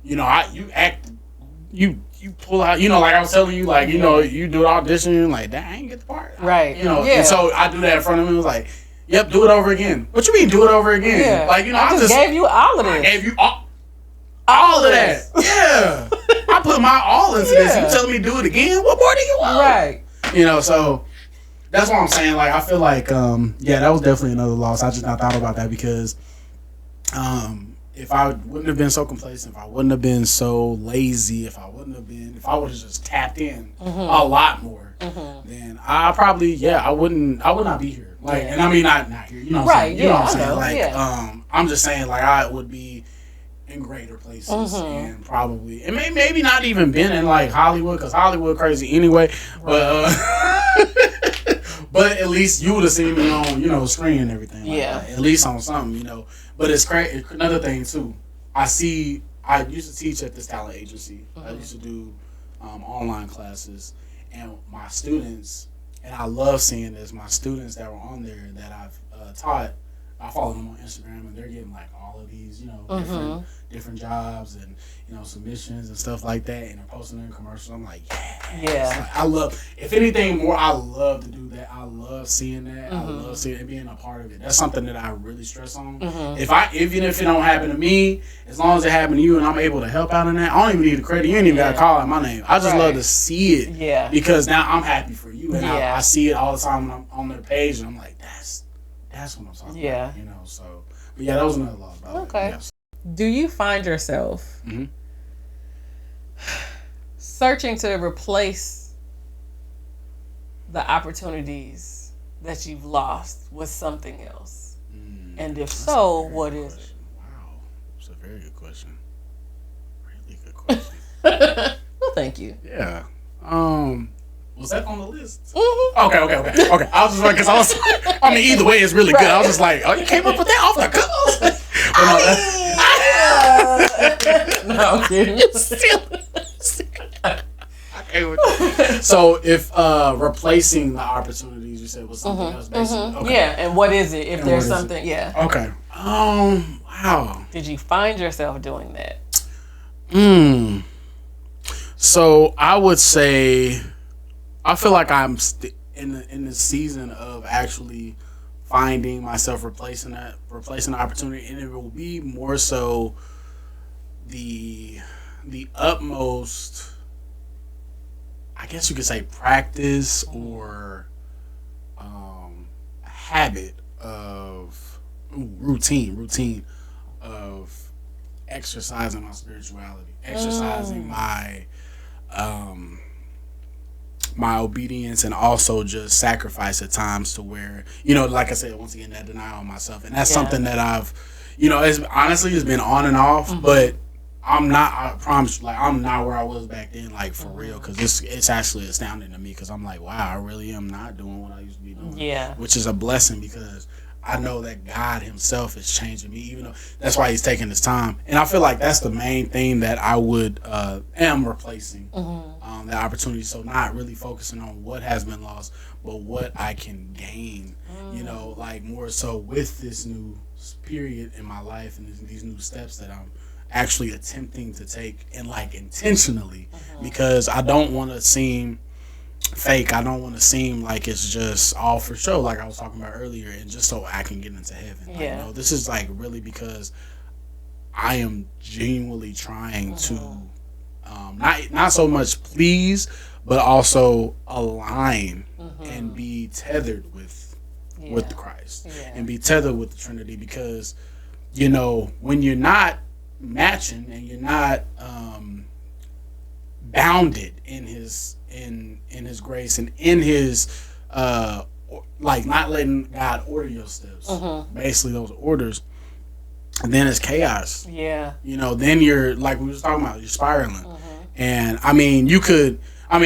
you know, you pull out, you know, like I was telling you, like, you know, you do an audition, like, dang, I ain't get the part. Right. You know, and so I do that in front of him. It was like, yep, do it over again. What you mean, do it over again? Yeah. Like, you know, I just gave you all of this. I gave you all of that. Yeah. I put my all into this. You telling me do it again? What more do you want? Right. You know, so that's what I'm saying. Like, I feel like, that was definitely another loss. I just not thought about that because, if I wouldn't have been so complacent, if I wouldn't have been so lazy, if I would have just tapped in a lot more, then I probably, I would not be here. Like, and I mean, not here, you know what I'm saying? You know what I'm saying? Like, I'm just saying, like, I would be in greater places and probably, and maybe not even been in, like, Hollywood, because Hollywood crazy anyway, but at least you would have seen me on, you know, screen and everything. Like that. At least on something, you know. But it's crazy. Another thing too, I used to teach at this talent agency. I used to do online classes, and my students, and I love seeing this. My students that were on there that I've taught, I follow them on Instagram, and they're getting like all of these, you know, different jobs and, you know, submissions and stuff like that, and they're posting their commercials. I'm like, like, I love. If anything more, I love to do that. I love seeing that. I love seeing it, being a part of it. That's something that I really stress on. Even if it don't happen to me, as long as it happened to you and I'm able to help out in that, I don't even need the credit. You ain't even gotta call out my name. I just love to see it. Yeah. Because now I'm happy for you, and I see it all the time when I'm on their page, and I'm like, that's what I'm talking about. You know. So, but that was another loss. Okay. Do you find yourself searching to replace the opportunities that you've lost with something else? And if so, what is it? Wow, that's a very good question. Really good question. Well, thank you. Yeah. Was that on the list? Okay. I was just like, because I mean, either way, it's really good. I was just like, oh, you came up with that off the cuff? No, I'm kidding. So if replacing the opportunities you said was something else, basically. Okay. Yeah, and what is it? If there's something, Okay. Wow. Wow. Did you find yourself doing that? So I would say, I feel like I'm in the season of actually finding myself replacing the opportunity, and it will be more so the utmost, I guess you could say, practice or habit of routine of exercising my spirituality, exercising my my obedience, and also just sacrifice at times to where, like I said, once again, that denial of myself. And that's something that I've, it's honestly, it's been on and off, but I promise you, like, I'm not where I was back then, like, for real, because it's actually astounding to me, because I'm like, wow, I really am not doing what I used to be doing. Yeah. Which is a blessing, because I know that God himself is changing me, even though that's why he's taking his time. And I feel like that's the main thing that I would am replacing, the opportunity. So not really focusing on what has been lost, but what I can gain, like more so with this new period in my life and these new steps that I'm actually attempting to take, and like intentionally, because I don't want to seem fake. I don't want to seem like it's just all for show, like I was talking about earlier, and just so I can get into heaven. Like, no, this is like really because I am genuinely trying to not so much please, but also align and be tethered with the Christ, and be tethered with the Trinity, because when you're not matching and you're not bounded in his grace and in his like not letting God order your steps, basically those orders, and then it's chaos. Then you're, like we was talking about, you're spiraling. And I mean,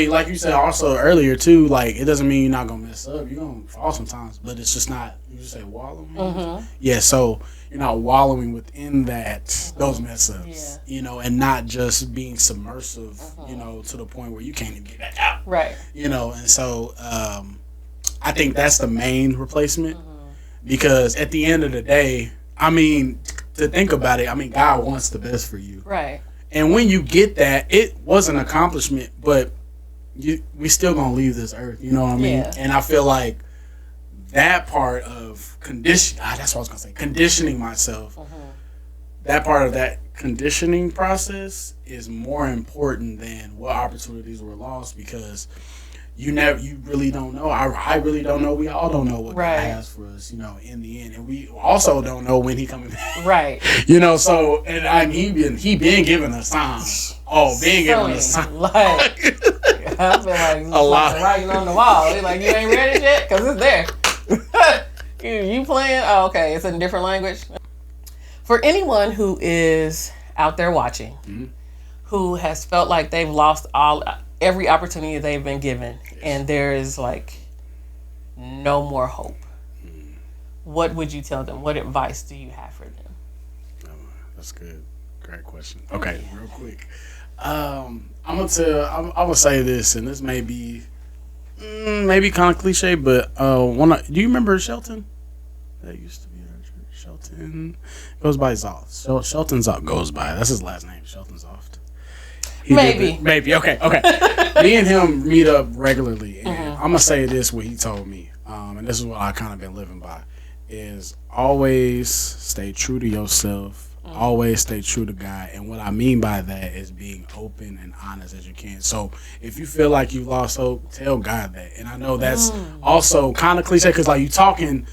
like you said also earlier too, like, it doesn't mean you're not gonna mess up. You're gonna fall sometimes, but it's just not, you just say wallowing. So you're not wallowing within those mess ups, and not just being submersive, to the point where you can't even get back out. Right. And so I think that's the main replacement, because at the end of the day, I mean, to think about it, I mean, God wants the best for you. Right. And when you get that, it was an accomplishment, but we still gonna leave this earth. You know what I mean? Yeah. And I feel like that part of that's what I was gonna say, conditioning myself. That part of that conditioning process is more important than what opportunities were lost, because you really don't know. I really don't know. We all don't know what God has for us, in the end, and we also don't know when he coming back. Right. So, and he been giving us signs. Giving us signs. Like, I feel like a lot writing on the wall. They're like, you ain't read it yet, because it's there. You playing? Oh, okay. It's in a different language. For anyone who is out there watching, who has felt like they've lost every opportunity they've been given, and there is like no more hope, what would you tell them? What advice do you have for them? That's good. Great question. Okay, real quick. I'm gonna say this, and this may be maybe kind of cliche, but do you remember Shelton? That used to be our church. Shelton goes by Zoft. Shelton Zoft goes by. That's his last name, Shelton Zoft. Maybe. Okay. Me and him meet up regularly, and I'm gonna say this: what he told me, and this is what I kind of been living by, is always stay true to yourself. Always stay true to God. And what I mean by that is being open and honest as you can. So if you feel like you lost hope, tell God that. And I know that's also kind of cliche, because like you talking,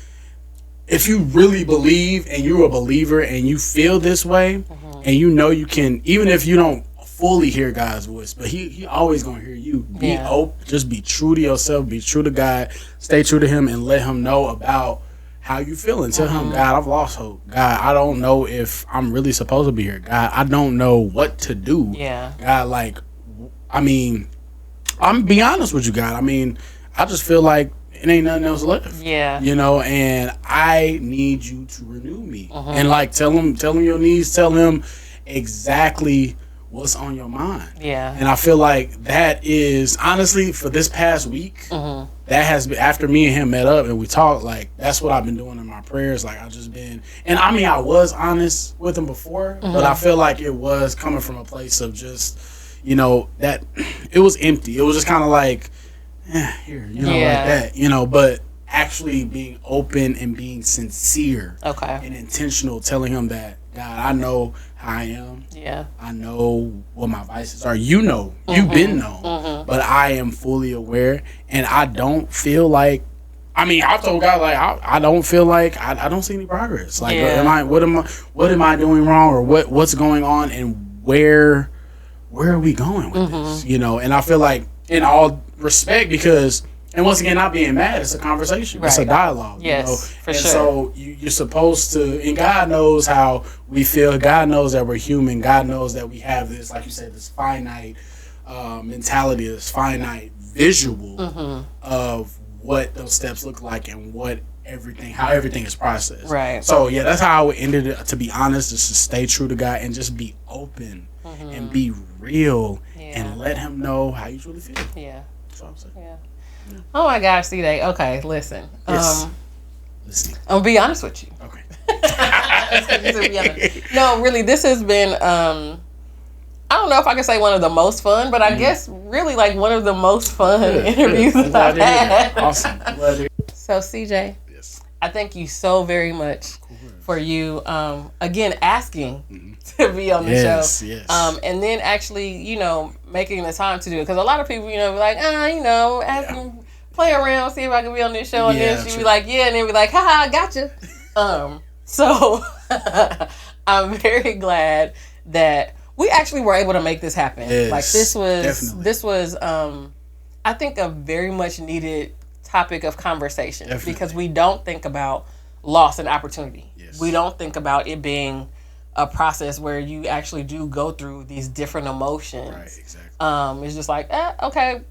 if you really believe and you're a believer and you feel this way, and you can, even if you don't fully hear God's voice, but he always gonna hear you. Be open, just be true to yourself, be true to God, stay true to him, and let him know about how you feeling. Tell him, God, I've lost hope. God, I don't know if I'm really supposed to be here. God, I don't know what to do. God, like, I mean, I'm be honest with you, God. I mean, I just feel like it ain't nothing else left. And I need you to renew me. And like, tell him your needs. Tell him exactly what's on your mind. Yeah. And I feel like that is honestly for this past week, that has been after me and him met up and we talked, like that's what I've been doing in my prayers. Like I've just been, and I mean I was honest with him before, but I feel like it was coming from a place of just, you know, that it was empty. It was just kind of like, here, you know, like that, you know, but actually being open and being sincere and intentional, telling him that, God, I know how I am. Yeah. I know what my vices are. You know, you've been known, but I am fully aware, and I don't feel like, I mean, I told God, like, I don't feel like, I don't see any progress. Like, what am I doing wrong, or what's going on, and where are we going with this? You know, and I feel like in all respect, because, and once again, not being mad, it's a conversation. It's a dialogue. Yes, you know? For sure. So you're supposed to, and God knows how we feel. God knows that we're human. God knows that we have this, like you said, this finite mentality, this finite visual of what those steps look like and how everything is processed. Right. So yeah, that's how I would end it. To be honest, just to stay true to God and just be open and be real and let Him know how you truly feel. Yeah. That's what I'm saying. Yeah. Oh my gosh, C-Day. Okay, listen. Yes. I'm gonna be honest with you. Okay. No, really, this has been I don't know if I can say one of the most fun, but I guess really like one of the most fun interviews that I've had. Awesome. So CJ, I thank you so very much for you again asking to be on the show. Yes. And then actually, you know, making the time to do it. Because a lot of people, you know, be like, you know, asking, play around, see if I can be on this show. And then she'd be like, and then be like, haha, I gotcha. So I'm very glad that we actually were able to make this happen. Yes, like this was I think a very much needed topic of conversation. Definitely. Because we don't think about loss and opportunity. Yes. We don't think about it being a process where you actually do go through these different emotions. Right, exactly. It's just like, okay,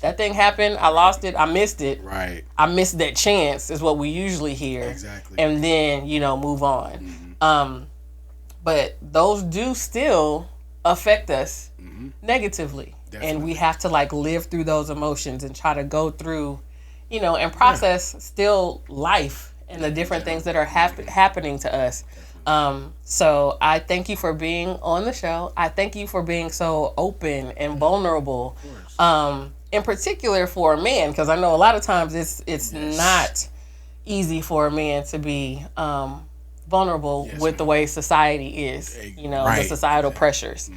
that thing happened. I lost it. I missed it. Right. I missed that chance is what we usually hear. Exactly. And then, you know, move on. But those do still affect us negatively. Definitely. And we have to like live through those emotions and try to go through, you know, and process still life and the different things that are happening to us. So I thank you for being on the show. I thank you for being so open and vulnerable. In particular for a man, because I know a lot of times it's not easy for a man to be vulnerable with the way society is, you know, the societal pressures.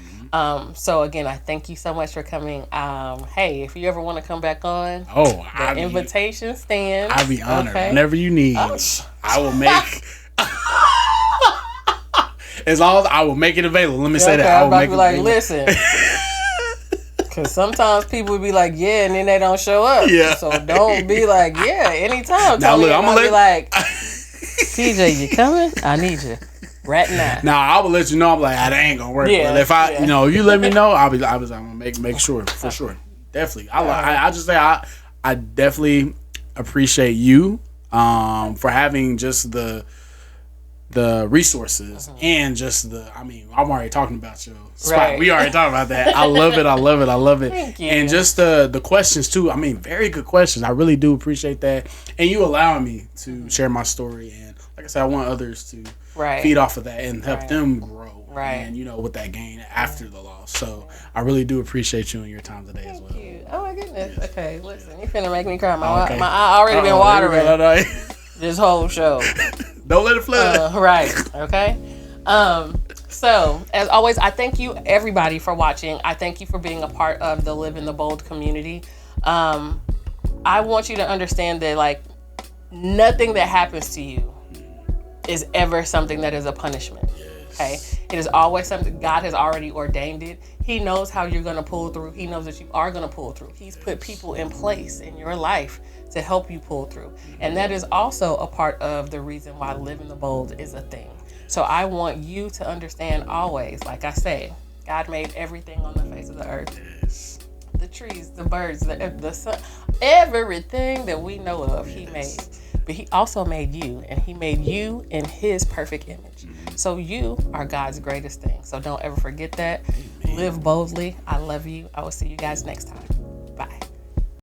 So again, I thank you so much for coming. Hey, if you ever want to come back on, the invitation stands. I'll be honored. Whenever you need, I will make. As long as I will make it available. Let me say that. I will make it available. Listen. Because sometimes people would be like, and then they don't show up. Yeah. So don't be like, anytime. Now look, I'm gonna be like, CJ, you coming? I need you right now. Now I will let you know. I'm like, that ain't gonna work. Yeah. But if I, you know, you let me know, I'm gonna make sure for sure. Definitely. I just say I definitely appreciate you for having just the resources and just I'm already talking about your spot. Right. We already talked about that. I love it. Thank you. And just the questions too. Very good questions. I really do appreciate that. And you allowing me to share my story. And like I said, I want others to feed off of that and help them grow. Right. And, you know, with that gain after the loss. So I really do appreciate you and your time today as well. Thank you. Oh my goodness. Yes. Okay, listen, you finna make me cry. My eye already been watering this whole show. Don't let it flood. Right. Okay. So, as always, I thank you, everybody, for watching. I thank you for being a part of the Live in the Bold community. I want you to understand that, like, nothing that happens to you is ever something that is a punishment. Okay? It is always something God has already ordained it. He knows how you're going to pull through. He knows that you are going to pull through. He's put people in place in your life to help you pull through. And that is also a part of the reason why Living the Bold is a thing. So I want you to understand always, like I say, God made everything on the face of the earth. Yes. The trees, the birds, the sun, everything that we know of, He made. But He also made you, and He made you in His perfect image. So you are God's greatest thing. So don't ever forget that. Live boldly. I love you. I will see you guys next time.